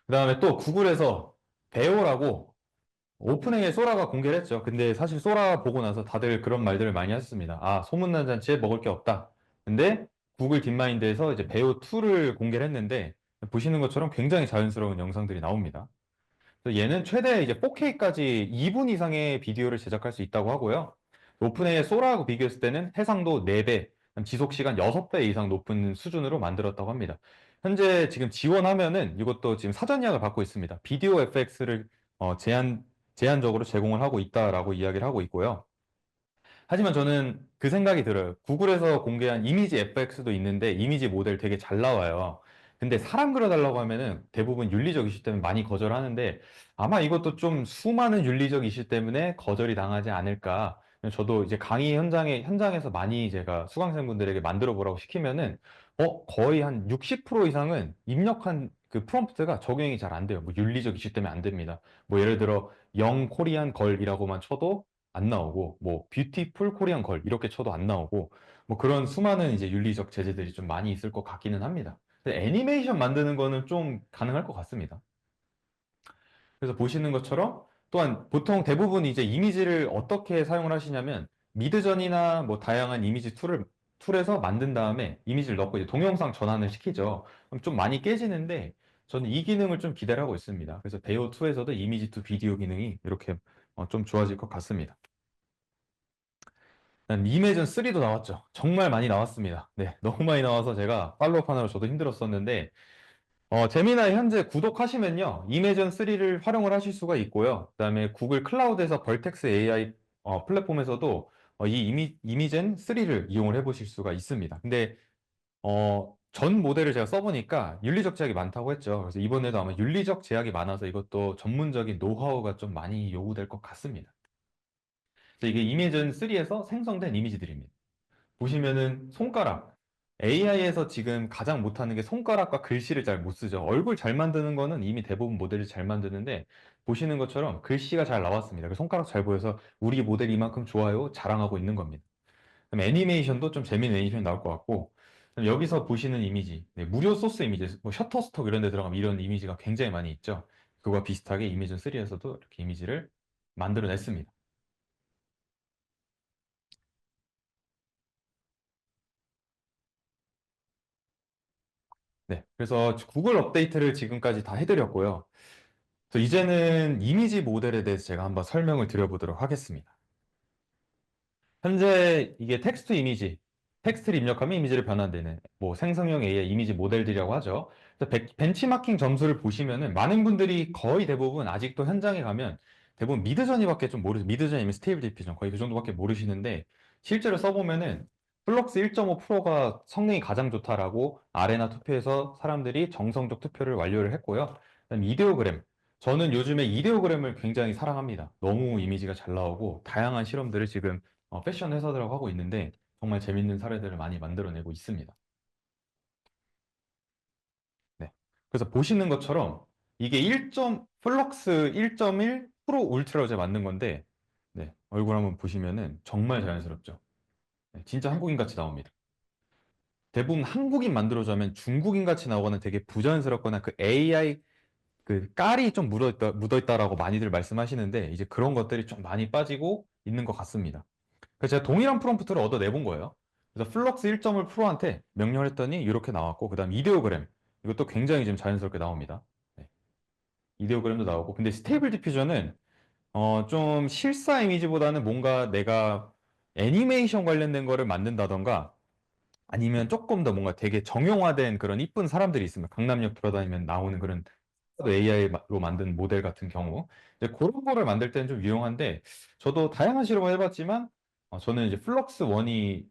S1: 그 다음에 또 구글에서 베오라고 오픈AI 소라가 공개를 했죠. 근데 사실 소라 보고 나서 다들 그런 말들을 많이 하셨습니다. 소문난 잔치에 먹을 게 없다. 근데 구글 딥마인드에서 이제 베오2를 공개를 했는데 보시는 것처럼 굉장히 자연스러운 영상들이 나옵니다. 그래서 얘는 최대 이제 4K까지 2분 이상의 비디오를 제작할 수 있다고 하고요. 오픈AI 소라하고 비교했을 때는 해상도 4배, 지속 시간 6배 이상 높은 수준으로 만들었다고 합니다. 현재 지금 지원하면은 이것도 지금 사전 예약을 받고 있습니다. 비디오 FX를 제한적으로 제공을 하고 있다라고 이야기를 하고 있고요. 하지만 저는 그 생각이 들어요. 구글에서 공개한 이미지 FX도 있는데 이미지 모델 되게 잘 나와요. 근데 사람 그려달라고 하면은 대부분 윤리적 이슈 때문에 많이 거절하는데 아마 이것도 좀 수많은 윤리적 이슈 때문에 거절이 당하지 않을까. 저도 이제 강의 현장에서 많이 제가 수강생분들에게 만들어 보라고 시키면은 거의 한 60% 이상은 입력한 그 프롬프트가 적용이 잘 안 돼요. 뭐 윤리적 이슈 때문에 안 됩니다. 뭐 예를 들어 영 코리안 걸이라고만 쳐도 안 나오고 뭐 뷰티풀 코리안 걸 이렇게 쳐도 안 나오고 뭐 그런 수많은 이제 윤리적 제재들이 좀 많이 있을 것 같기는 합니다. 근데 애니메이션 만드는 거는 좀 가능할 것 같습니다. 그래서 보시는 것처럼 또한 보통 대부분 이제 이미지를 어떻게 사용을 하시냐면 미드전이나 뭐 다양한 이미지 툴에서 만든 다음에 이미지를 넣고 이제 동영상 전환을 시키죠. 그럼 좀 많이 깨지는데 저는 이 기능을 좀 기대를 하고 있습니다. 그래서 베오2에서도 이미지 투 비디오 기능이 이렇게 좀 좋아질 것 같습니다. 이매전 3도 나왔죠. 정말 많이 나왔습니다. 네, 너무 많이 나와서 제가 팔로우 하느라 저도 힘들었었는데 제미나이 현재 구독하시면요. 이매전 3를 활용을 하실 수가 있고요. 그다음에 구글 클라우드에서 벌텍스 AI 플랫폼에서도 이 이미젠 3를 이용을 해보실 수가 있습니다. 근데 전 모델을 제가 써보니까 윤리적 제약이 많다고 했죠. 그래서 이번에도 아마 윤리적 제약이 많아서 이것도 전문적인 노하우가 좀 많이 요구될 것 같습니다. 그래서 이게 이미전 3에서 생성된 이미지들입니다. 보시면은 손가락. AI에서 지금 가장 못하는 게 손가락과 글씨를 잘 못 쓰죠. 얼굴 잘 만드는 거는 이미 대부분 모델이 잘 만드는데 보시는 것처럼 글씨가 잘 나왔습니다. 손가락 잘 보여서 우리 모델이 이만큼 좋아요 자랑하고 있는 겁니다. 그럼 애니메이션도 좀 재미있는 애니메이션 나올 것 같고 그럼 여기서 보시는 이미지, 네, 무료 소스 이미지, 뭐 셔터스톡 이런 데 들어가면 이런 이미지가 굉장히 많이 있죠. 그거와 비슷하게 이미전 3에서도 이렇게 이미지를 만들어냈습니다. 네, 그래서 구글 업데이트를 지금까지 다 해드렸고요. 이제는 이미지 모델에 대해서 제가 한번 설명을 드려보도록 하겠습니다. 현재 이게 텍스트 이미지, 텍스트를 입력하면 이미지를 변환되는 뭐 생성형 AI 이미지 모델들이라고 하죠. 그래서 벤치마킹 점수를 보시면은 많은 분들이 거의 대부분 아직도 현장에 가면 대부분 미드저니밖에 좀 모르죠. 미드저니면 스테이블 디퓨전 거의 그 정도밖에 모르시는데 실제로 써보면은 플럭스 1.5%가 성능이 가장 좋다라고 아레나 투표에서 사람들이 정성적 투표를 완료를 했고요. 그다음 이데오그램. 저는 요즘에 이데오그램을 굉장히 사랑합니다. 너무 이미지가 잘 나오고 다양한 실험들을 지금 패션 회사들하고 하고 있는데 정말 재밌는 사례들을 많이 만들어내고 있습니다. 네. 그래서 보시는 것처럼 이게 플럭스 1.1 프로 울트라로 제가 만든 건데 네, 얼굴 한번 보시면은 정말 자연스럽죠. 네, 진짜 한국인 같이 나옵니다. 대부분 한국인 만들어주면 중국인 같이 나오거나 되게 부자연스럽거나 그 AI 그 깔이 좀 묻어있다라고 많이들 말씀하시는데 이제 그런 것들이 좀 많이 빠지고 있는 것 같습니다. 그래서 제가 동일한 프롬프트를 얻어내본 거예요. 그래서 플럭스 1.1 프로한테 명령을 했더니 이렇게 나왔고, 그 다음 이데오그램. 이것도 굉장히 지금 자연스럽게 나옵니다. 네. 이데오그램도 나오고. 근데 스테이블 디퓨전은, 좀 실사 이미지보다는 뭔가 내가 애니메이션 관련된 거를 만든다던가, 아니면 조금 더 뭔가 되게 정형화된 그런 이쁜 사람들이 있으면 강남역 돌아다니면 나오는 그런 AI로 만든 모델 같은 경우 이제 그런 거를 만들 때는 좀 유용한데 저도 다양한 실험을 해봤지만 저는 이제 플럭스 원이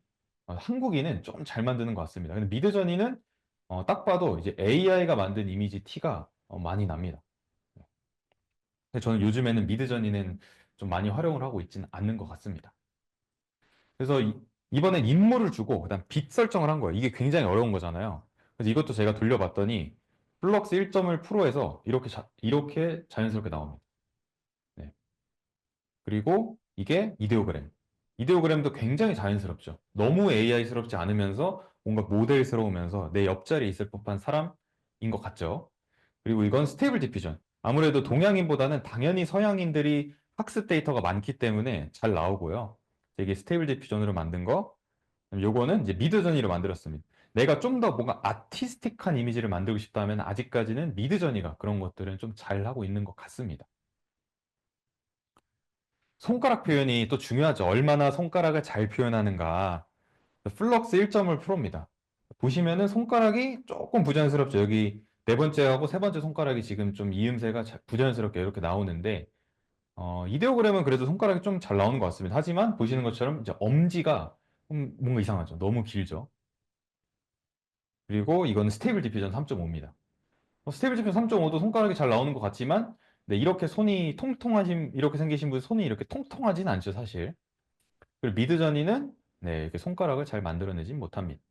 S1: 한국인은 좀 잘 만드는 것 같습니다. 근데 미드저니는 딱 봐도 이제 AI가 만든 이미지 티가 많이 납니다. 근데 저는 요즘에는 미드저니는 좀 많이 활용을 하고 있지는 않는 것 같습니다. 그래서 이번엔 인물을 주고 그다음 빛 설정을 한 거예요. 이게 굉장히 어려운 거잖아요. 그래서 이것도 제가 돌려봤더니 플럭스 1.1 프로에서 이렇게 자연스럽게 나옵니다. 네. 그리고 이게 이데오그램. 이데오그램도 굉장히 자연스럽죠. 너무 AI스럽지 않으면서 뭔가 모델스러우면서 내 옆자리에 있을 법한 사람인 것 같죠. 그리고 이건 스테이블 디퓨전. 아무래도 동양인보다는 당연히 서양인들이 학습 데이터가 많기 때문에 잘 나오고요. 이게 스테이블 디퓨전으로 만든 거. 요거는 이제 미드저니로 만들었습니다. 내가 좀 더 뭔가 아티스틱한 이미지를 만들고 싶다면 아직까지는 미드저니가 그런 것들은 좀 잘하고 있는 것 같습니다. 손가락 표현이 또 중요하죠. 얼마나 손가락을 잘 표현하는가. 플럭스 1.1 프로입니다. 보시면은 손가락이 조금 부자연스럽죠. 여기 네 번째하고 세 번째 손가락이 지금 좀 이음새가 부자연스럽게 이렇게 나오는데 이데오그램은 그래도 손가락이 좀 잘 나오는 것 같습니다. 하지만 보시는 것처럼 이제 엄지가 뭔가 이상하죠. 너무 길죠. 그리고 이건 스테이블 디퓨전 3.5입니다. 스테이블 디퓨전 3.5도 손가락이 잘 나오는 것 같지만 네, 이렇게 손이 이렇게 생기신 분 손이 이렇게 통통하진 않죠, 사실. 그리고 미드저니는 네, 이렇게 손가락을 잘 만들어내진 못합니다.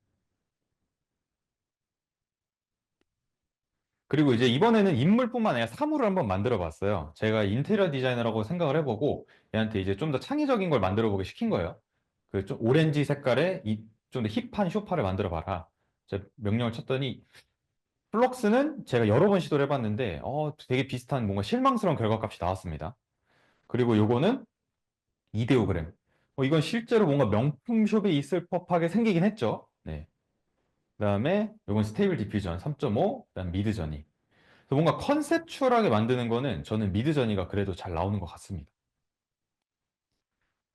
S1: 그리고 이제 이번에는 인물뿐만 아니라 사물을 한번 만들어 봤어요. 제가 인테리어 디자이너라고 생각을 해보고 얘한테 이제 좀 더 창의적인 걸 만들어 보기 시킨 거예요. 그 좀 오렌지 색깔의 좀 더 힙한 쇼파를 만들어 봐라. 제가 명령을 쳤더니 플럭스는 제가 여러 번 시도를 해봤는데 되게 비슷한 뭔가 실망스러운 결과값이 나왔습니다. 그리고 요거는 이데오그램. 이건 실제로 뭔가 명품 숍에 있을 법하게 생기긴 했죠. 네. 그다음에 요건 스테이블 디퓨전 3.5, 그다음 미드저니. 그래서 뭔가 컨셉추얼하게 만드는 거는 저는 미드저니가 그래도 잘 나오는 것 같습니다.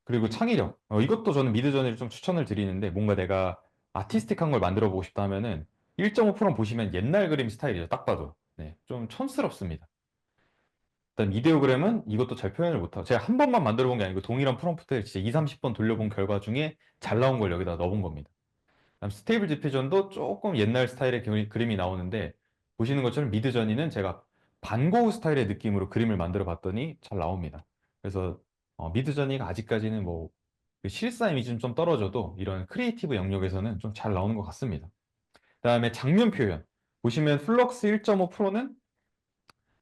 S1: 그리고 창의력. 이것도 저는 미드저니를 좀 추천을 드리는데 뭔가 내가 아티스틱한 걸 만들어 보고 싶다 하면은 1.5%는 보시면 옛날 그림 스타일이죠. 딱 봐도. 네, 좀 촌스럽습니다. 일단 이데오그램은 이것도 잘 표현을 못하고 제가 한 번만 만들어 본 게 아니고 동일한 프롬프트를 진짜 2, 30번 돌려본 결과 중에 잘 나온 걸 여기다 넣어본 겁니다. 그다음 스테이블 디퓨전도 조금 옛날 스타일의 그림이 나오는데 보시는 것처럼 미드저니는 제가 반고흐 스타일의 느낌으로 그림을 만들어 봤더니 잘 나옵니다. 그래서 미드저니가 아직까지는 뭐 그 실사 이미지는 좀 떨어져도 이런 크리에이티브 영역에서는 좀 잘 나오는 것 같습니다. 그다음에 장면 표현 보시면 플럭스 1.5%는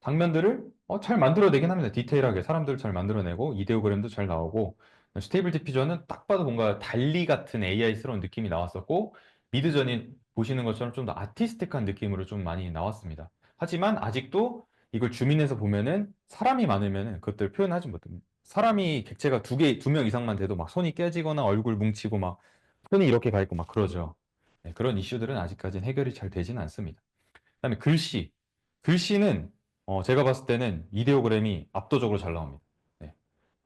S1: 장면들을 잘 만들어내긴 합니다. 디테일하게 사람들을 잘 만들어내고 이데오그램도 잘 나오고 스테이블 디퓨전은 딱 봐도 뭔가 달리 같은 AI스러운 느낌이 나왔었고 미드전이 보시는 것처럼 좀 더 아티스틱한 느낌으로 좀 많이 나왔습니다. 하지만 아직도 이걸 줌인해서 보면은 사람이 많으면은 그것들 표현하지 못합니다. 사람이 객체가 두 명 이상만 돼도 막 손이 깨지거나 얼굴 뭉치고 막 손이 이렇게 가 있고 막 그러죠. 네, 그런 이슈들은 아직까지는 해결이 잘 되지는 않습니다. 그다음에 글씨는 제가 봤을 때는 이데오그램이 압도적으로 잘 나옵니다. 네.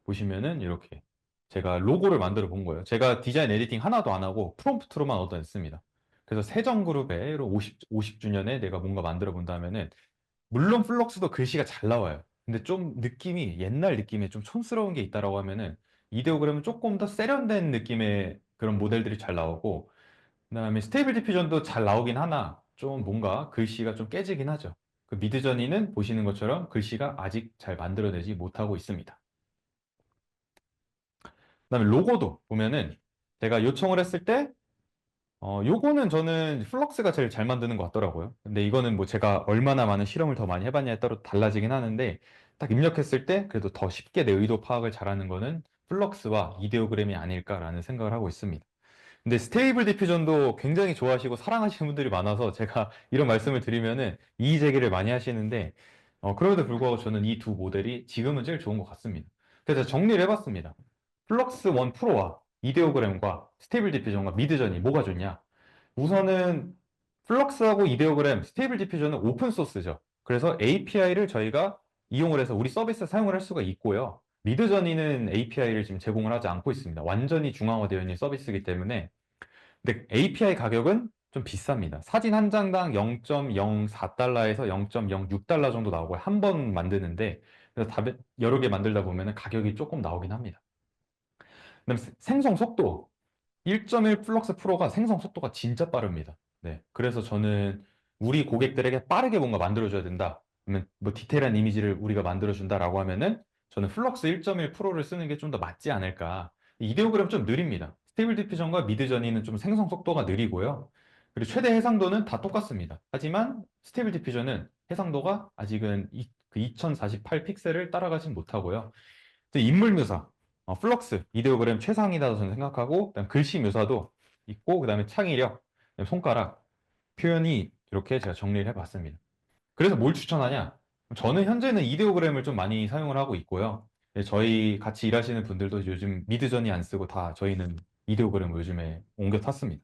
S1: 보시면은 이렇게 제가 로고를 만들어 본 거예요. 제가 디자인 에디팅 하나도 안 하고 프롬프트로만 얻어냈습니다. 그래서 세정그룹에 50주년에 내가 뭔가 만들어 본다면은 물론 플럭스도 글씨가 잘 나와요. 근데 좀 느낌이 옛날 느낌에 좀 촌스러운 게 있다라고 하면은 이데오그램은 조금 더 세련된 느낌의 그런 모델들이 잘 나오고 그다음에 스테이블 디퓨전도 잘 나오긴 하나 좀 뭔가 글씨가 좀 깨지긴 하죠. 그 미드저니는 보시는 것처럼 글씨가 아직 잘 만들어내지 못하고 있습니다. 그다음에 로고도 보면은 제가 요청을 했을 때 요거는 저는 플럭스가 제일 잘 만드는 것 같더라고요. 근데 이거는 뭐 제가 얼마나 많은 실험을 더 많이 해봤냐에 따라 달라지긴 하는데 딱 입력했을 때 그래도 더 쉽게 내 의도 파악을 잘하는 거는 플럭스와 이데오그램이 아닐까라는 생각을 하고 있습니다. 근데 스테이블 디퓨전도 굉장히 좋아하시고 사랑하시는 분들이 많아서 제가 이런 말씀을 드리면은 이의 제기를 많이 하시는데 그럼에도 불구하고 저는 이 두 모델이 지금은 제일 좋은 것 같습니다. 그래서 정리를 해봤습니다. 플럭스 1 프로와 이데오그램과 스테이블 디퓨전과 미드전이 뭐가 좋냐? 우선은 플럭스하고 이데오그램, 스테이블 디퓨전은 오픈 소스죠. 그래서 API를 저희가 이용을 해서 우리 서비스에 사용을 할 수가 있고요. 미드저니는 API를 지금 제공을 하지 않고 있습니다. 완전히 중앙화되어 있는 서비스이기 때문에. 근데 API 가격은 좀 비쌉니다. 사진 한 장당 0.04달러에서 0.06달러 정도 나오고요. 한 번 만드는데 그래서 여러 개 만들다 보면 가격이 조금 나오긴 합니다. 그다음 생성 속도 1.1 플럭스 프로가 생성 속도가 진짜 빠릅니다. 네. 그래서 저는 우리 고객들에게 빠르게 뭔가 만들어줘야 된다. 그러면 뭐 디테일한 이미지를 우리가 만들어준다라고 하면은 저는 플럭스 1.1 프로를 쓰는 게 좀 더 맞지 않을까. 이데오그램 좀 느립니다. 스테이블 디퓨전과 미드저니는 좀 생성 속도가 느리고요. 그리고 최대 해상도는 다 똑같습니다. 하지만 스테이블 디퓨전은 해상도가 아직은 2048 픽셀을 따라가진 못하고요. 인물 묘사, 플럭스, 이데오그램 최상이다 저는 생각하고 그다음 글씨 묘사도 있고 그다음에 창의력, 그다음에 손가락 표현이 이렇게 제가 정리를 해봤습니다. 그래서 뭘 추천하냐? 저는 현재는 이데오그램을 좀 많이 사용을 하고 있고요. 네, 저희 같이 일하시는 분들도 요즘 미드저니 안 쓰고 다 저희는 이데오그램을 요즘에 옮겨 탔습니다.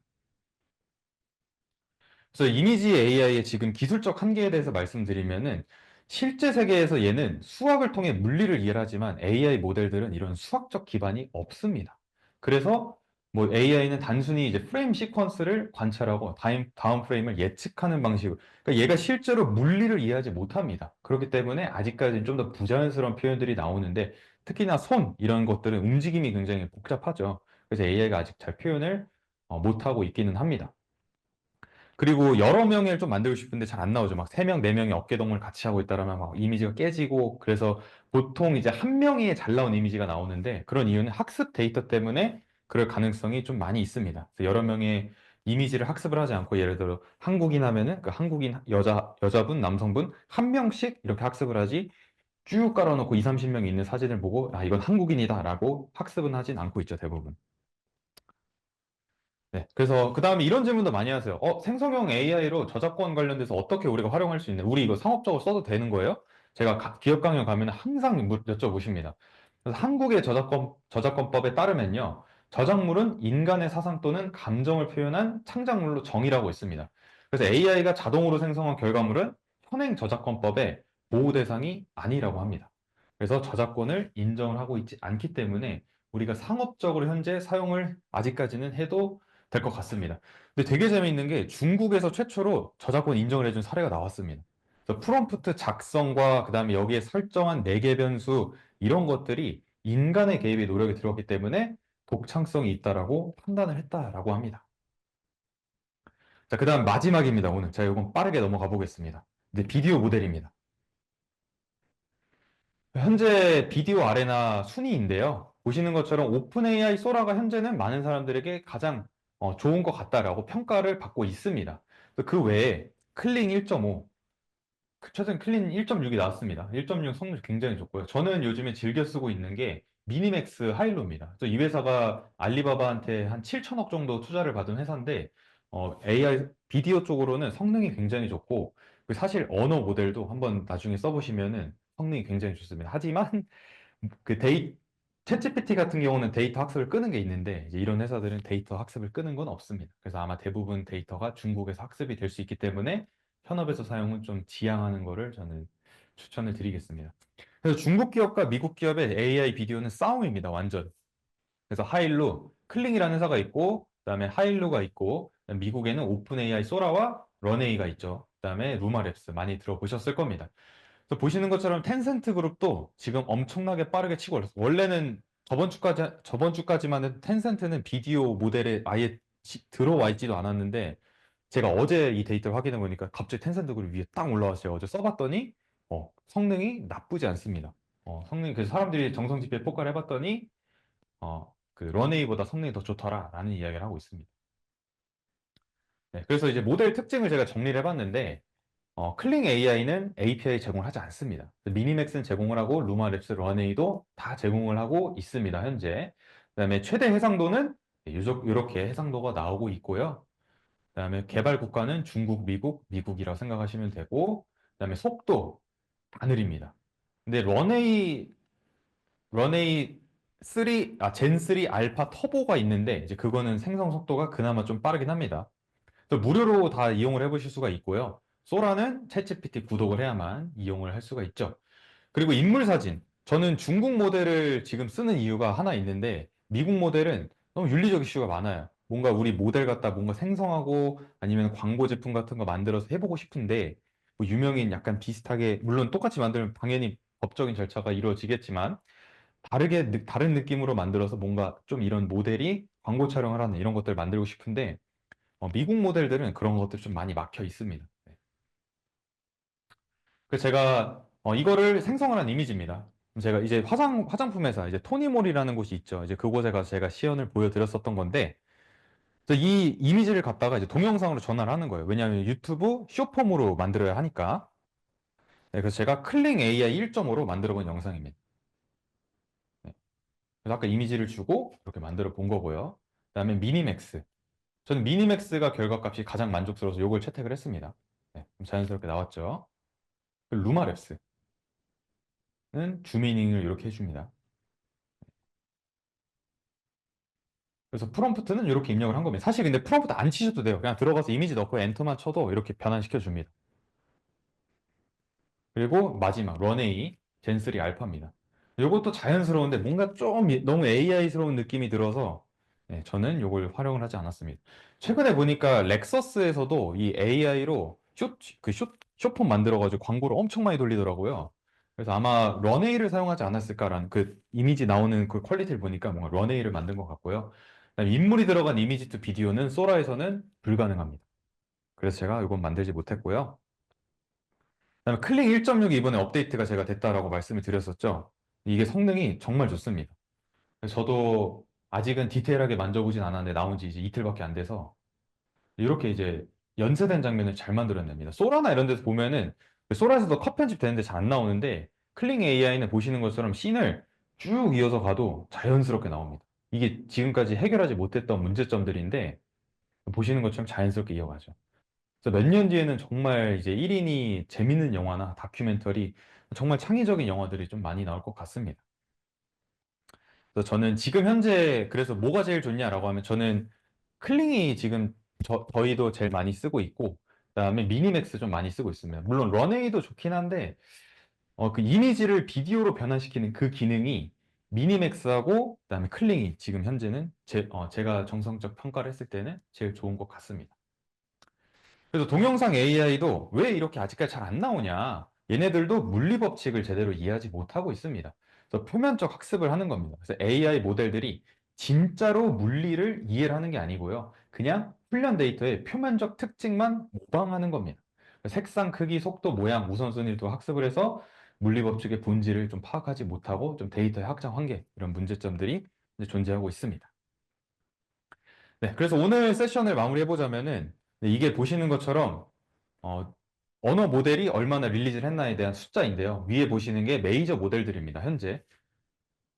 S1: 그래서 이미지 AI의 지금 기술적 한계에 대해서 말씀드리면은 실제 세계에서 얘는 수학을 통해 물리를 이해하지만 AI 모델들은 이런 수학적 기반이 없습니다. 그래서 뭐 AI는 단순히 이제 프레임 시퀀스를 관찰하고 다음 프레임을 예측하는 방식으로 그러니까 얘가 실제로 물리를 이해하지 못합니다. 그렇기 때문에 아직까지는 좀 더 부자연스러운 표현들이 나오는데 특히나 손 이런 것들은 움직임이 굉장히 복잡하죠. 그래서 AI가 아직 잘 표현을 못하고 있기는 합니다. 그리고 여러 명을 좀 만들고 싶은데 잘 안 나오죠. 막 3명, 4명이 어깨동무를 같이 하고 있다라면 막 이미지가 깨지고 그래서 보통 이제 한 명이 잘 나온 이미지가 나오는데 그런 이유는 학습 데이터 때문에 그럴 가능성이 좀 많이 있습니다. 그래서 여러 명의 이미지를 학습을 하지 않고 예를 들어 한국인 하면은 그 한국인 여자분, 남성분 한 명씩 이렇게 학습을 하지 쭉 깔아놓고 2, 30명이 있는 사진을 보고 아, 이건 한국인이다라고 학습은 하진 않고 있죠, 대부분. 네, 그래서 그 다음에 이런 질문도 많이 하세요. 생성형 AI로 저작권 관련돼서 어떻게 우리가 활용할 수 있는, 우리 이거 상업적으로 써도 되는 거예요? 제가 기업 강연 가면 항상 여쭤보십니다. 그래서 한국의 저작권법에 따르면요, 저작물은 인간의 사상 또는 감정을 표현한 창작물로 정의라고 있습니다. 그래서 AI가 자동으로 생성한 결과물은 현행 저작권법의 보호 대상이 아니라고 합니다. 그래서 저작권을 인정을 하고 있지 않기 때문에 우리가 상업적으로 현재 사용을 아직까지는 해도 될 것 같습니다. 근데 되게 재미있는 게 중국에서 최초로 저작권 인정을 해준 사례가 나왔습니다. 그래서 프롬프트 작성과 그다음에 여기에 설정한 매개 변수 이런 것들이 인간의 개입의 노력이 들어갔기 때문에 독창성이 있다라고 판단을 했다라고 합니다. 자, 그다음 마지막입니다. 오늘 제가 이건 빠르게 넘어가 보겠습니다. 근데 비디오 모델입니다. 현재 비디오 아레나 순위인데요. 보시는 것처럼 오픈 AI 소라가 현재는 많은 사람들에게 가장 좋은 것 같다라고 평가를 받고 있습니다. 그 외에 클린 1.5, 최근 클린 1.6이 나왔습니다. 1.6 성능 굉장히 좋고요. 저는 요즘에 즐겨 쓰고 있는 게 미니맥스 하일로입니다. 이 회사가 알리바바한테 한 7천억 정도 투자를 받은 회사인데 AI 비디오 쪽으로는 성능이 굉장히 좋고 사실 언어 모델도 한번 나중에 써보시면은 성능이 굉장히 좋습니다. 하지만 그 챗GPT 같은 경우는 데이터 학습을 끄는 게 있는데 이제 이런 회사들은 데이터 학습을 끄는 건 없습니다. 그래서 아마 대부분 데이터가 중국에서 학습이 될 수 있기 때문에 현업에서 사용은 좀 지양하는 거를 저는 추천을 드리겠습니다. 그래서 중국 기업과 미국 기업의 AI 비디오는 싸움입니다, 완전. 그래서 하일루, 클링이라는 회사가 있고, 그다음에 하일루가 있고, 그다음에 미국에는 오픈 AI 소라와 런웨이가 있죠. 그다음에 루마랩스 많이 들어보셨을 겁니다. 그래서 보시는 것처럼 텐센트 그룹도 지금 엄청나게 빠르게 치고 올랐어요. 원래는 저번 주까지만 해도 텐센트는 비디오 모델에 아예 들어와 있지도 않았는데, 제가 어제 이 데이터를 확인해 보니까 갑자기 텐센트 그룹 위에 딱 올라왔어요. 어제 써봤더니 성능이 나쁘지 않습니다. 성능이 그래서 사람들이 정성 집에 평가를 해봤더니 그 런웨이보다 성능이 더 좋더라라는 이야기를 하고 있습니다. 네, 그래서 이제 모델 특징을 제가 정리를 해봤는데 클링 AI는 API 제공을 하지 않습니다. 미니맥스는 제공을 하고 루마랩스, 런웨이도 다 제공을 하고 있습니다. 현재. 그다음에 최대 해상도는 이렇게 해상도가 나오고 있고요. 그다음에 개발 국가는 중국, 미국이라고 생각하시면 되고, 그다음에 속도 다 느립니다. 근데 런웨이 3, 젠 3 알파 터보가 있는데 이제 그거는 생성 속도가 그나마 좀 빠르긴 합니다. 또 무료로 다 이용을 해보실 수가 있고요. 소라는 챗GPT 구독을 해야만 이용을 할 수가 있죠. 그리고 인물 사진. 저는 중국 모델을 지금 쓰는 이유가 하나 있는데 미국 모델은 너무 윤리적 이슈가 많아요. 뭔가 우리 모델 갖다 뭔가 생성하고 아니면 광고 제품 같은 거 만들어서 해보고 싶은데 뭐 유명인 약간 비슷하게 물론 똑같이 만들면 당연히 법적인 절차가 이루어지겠지만 다른 느낌으로 만들어서 뭔가 좀 이런 모델이 광고 촬영을 하는 이런 것들을 만들고 싶은데 미국 모델들은 그런 것들이 좀 많이 막혀 있습니다. 네. 그래서 제가 이거를 생성을 한 이미지입니다. 제가 이제 화장품 회사 이제 토니몰이라는 곳이 있죠. 이제 그곳에 가서 제가 시연을 보여드렸었던 건데 그래서 이 이미지를 갖다가 이제 동영상으로 전환을 하는 거예요. 왜냐하면 유튜브 숏폼으로 만들어야 하니까. 네, 그래서 제가 클링 AI 1.5로 만들어 본 영상입니다. 네. 그래서 아까 이미지를 주고 이렇게 만들어 본 거고요. 그다음에 미니맥스. 저는 미니맥스가 결과값이 가장 만족스러워서 이걸 채택을 했습니다. 네, 자연스럽게 나왔죠. 루마랩스는 줌미닝을 이렇게 해줍니다. 그래서 프롬프트는 이렇게 입력을 한 겁니다. 사실 근데 프롬프트 안 치셔도 돼요. 그냥 들어가서 이미지 넣고 엔터만 쳐도 이렇게 변환시켜 줍니다. 그리고 마지막 런웨이 젠3 알파입니다. 이것도 자연스러운데 뭔가 좀 너무 AI스러운 느낌이 들어서 네, 저는 이걸 활용을 하지 않았습니다. 최근에 보니까 렉서스에서도 이 AI로 숏폼 만들어가지고 광고를 엄청 많이 돌리더라고요. 그래서 아마 런웨이를 사용하지 않았을까라는 그 이미지 나오는 그 퀄리티를 보니까 뭔가 런웨이를 만든 것 같고요. 그다음에 인물이 들어간 이미지 투 비디오는 소라에서는 불가능합니다. 그래서 제가 이건 만들지 못했고요. 그다음에 클링 1.6이 이번에 업데이트가 제가 됐다라고 말씀을 드렸었죠. 이게 성능이 정말 좋습니다. 그래서 저도 아직은 디테일하게 만져보진 않았는데 나온 지 이제 이틀밖에 안 돼서 이렇게 이제 연쇄된 장면을 잘 만들어냅니다. 소라나 이런 데서 보면은 소라에서도 컷 편집 되는데 잘 안 나오는데 클링 AI는 보시는 것처럼 씬을 쭉 이어서 가도 자연스럽게 나옵니다. 이게 지금까지 해결하지 못했던 문제점들인데 보시는 것처럼 자연스럽게 이어가죠. 그래서 몇 년 뒤에는 정말 이제 1인이 재밌는 영화나 다큐멘터리, 정말 창의적인 영화들이 좀 많이 나올 것 같습니다. 그래서 저는 지금 현재 그래서 뭐가 제일 좋냐라고 하면 저는 클링이 지금 저희도 제일 많이 쓰고 있고 그다음에 미니맥스 좀 많이 쓰고 있습니다. 물론 런웨이도 좋긴 한데 그 이미지를 비디오로 변환시키는 그 기능이 미니맥스하고 그다음에 클링이 지금 현재는 제가 정성적 평가를 했을 때는 제일 좋은 것 같습니다. 그래서 동영상 AI도 왜 이렇게 아직까지 잘 안 나오냐? 얘네들도 물리 법칙을 제대로 이해하지 못하고 있습니다. 그래서 표면적 학습을 하는 겁니다. 그래서 AI 모델들이 진짜로 물리를 이해를 하는 게 아니고요. 그냥 훈련 데이터의 표면적 특징만 모방하는 겁니다. 색상, 크기, 속도, 모양, 우선순위도 학습을 해서 물리 법칙의 본질을 좀 파악하지 못하고 좀 데이터의 확장 한계 이런 문제점들이 존재하고 있습니다. 네, 그래서 오늘 세션을 마무리해 보자면은 이게 보시는 것처럼 언어 모델이 얼마나 릴리즈를 했나에 대한 숫자인데요. 위에 보시는 게 메이저 모델들입니다. 현재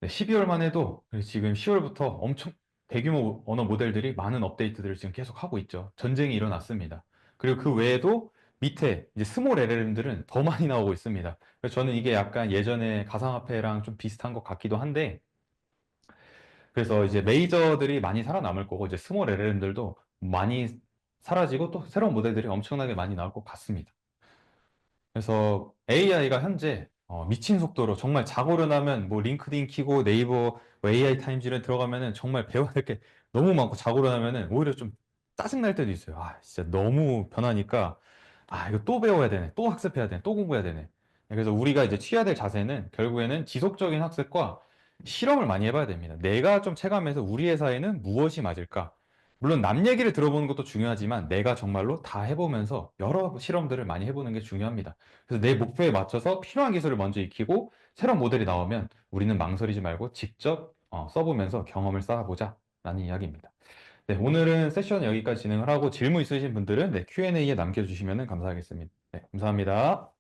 S1: 12월만 해도 지금 10월부터 엄청 대규모 언어 모델들이 많은 업데이트들을 지금 계속 하고 있죠. 전쟁이 일어났습니다. 그리고 그 외에도 밑에 이제 스몰 LLM들은 더 많이 나오고 있습니다. 그래서 저는 이게 약간 예전에 가상화폐랑 좀 비슷한 것 같기도 한데 그래서 이제 메이저들이 많이 살아남을 거고 이제 스몰 LLM들도 많이 사라지고 또 새로운 모델들이 엄청나게 많이 나올 것 같습니다. 그래서 AI가 현재 미친 속도로 정말 자고 일어나면 뭐 링크드인 키고 네이버 뭐 AI 타임즈를 들어가면은 정말 배워야 될 게 너무 많고 자고 일어나면은 오히려 좀 짜증날 때도 있어요. 아, 진짜 너무 변하니까 아, 이거 또 배워야 되네. 또 학습해야 되네. 또 공부해야 되네. 그래서 우리가 이제 취해야 될 자세는 결국에는 지속적인 학습과 실험을 많이 해봐야 됩니다. 내가 좀 체감해서 우리 회사에는 무엇이 맞을까? 물론 남 얘기를 들어보는 것도 중요하지만 내가 정말로 다 해보면서 여러 실험들을 많이 해보는 게 중요합니다. 그래서 내 목표에 맞춰서 필요한 기술을 먼저 익히고 새로운 모델이 나오면 우리는 망설이지 말고 직접 써보면서 경험을 쌓아보자 라는 이야기입니다. 네, 오늘은 세션 여기까지 진행을 하고 질문 있으신 분들은 네, Q&A에 남겨주시면 감사하겠습니다. 네, 감사합니다.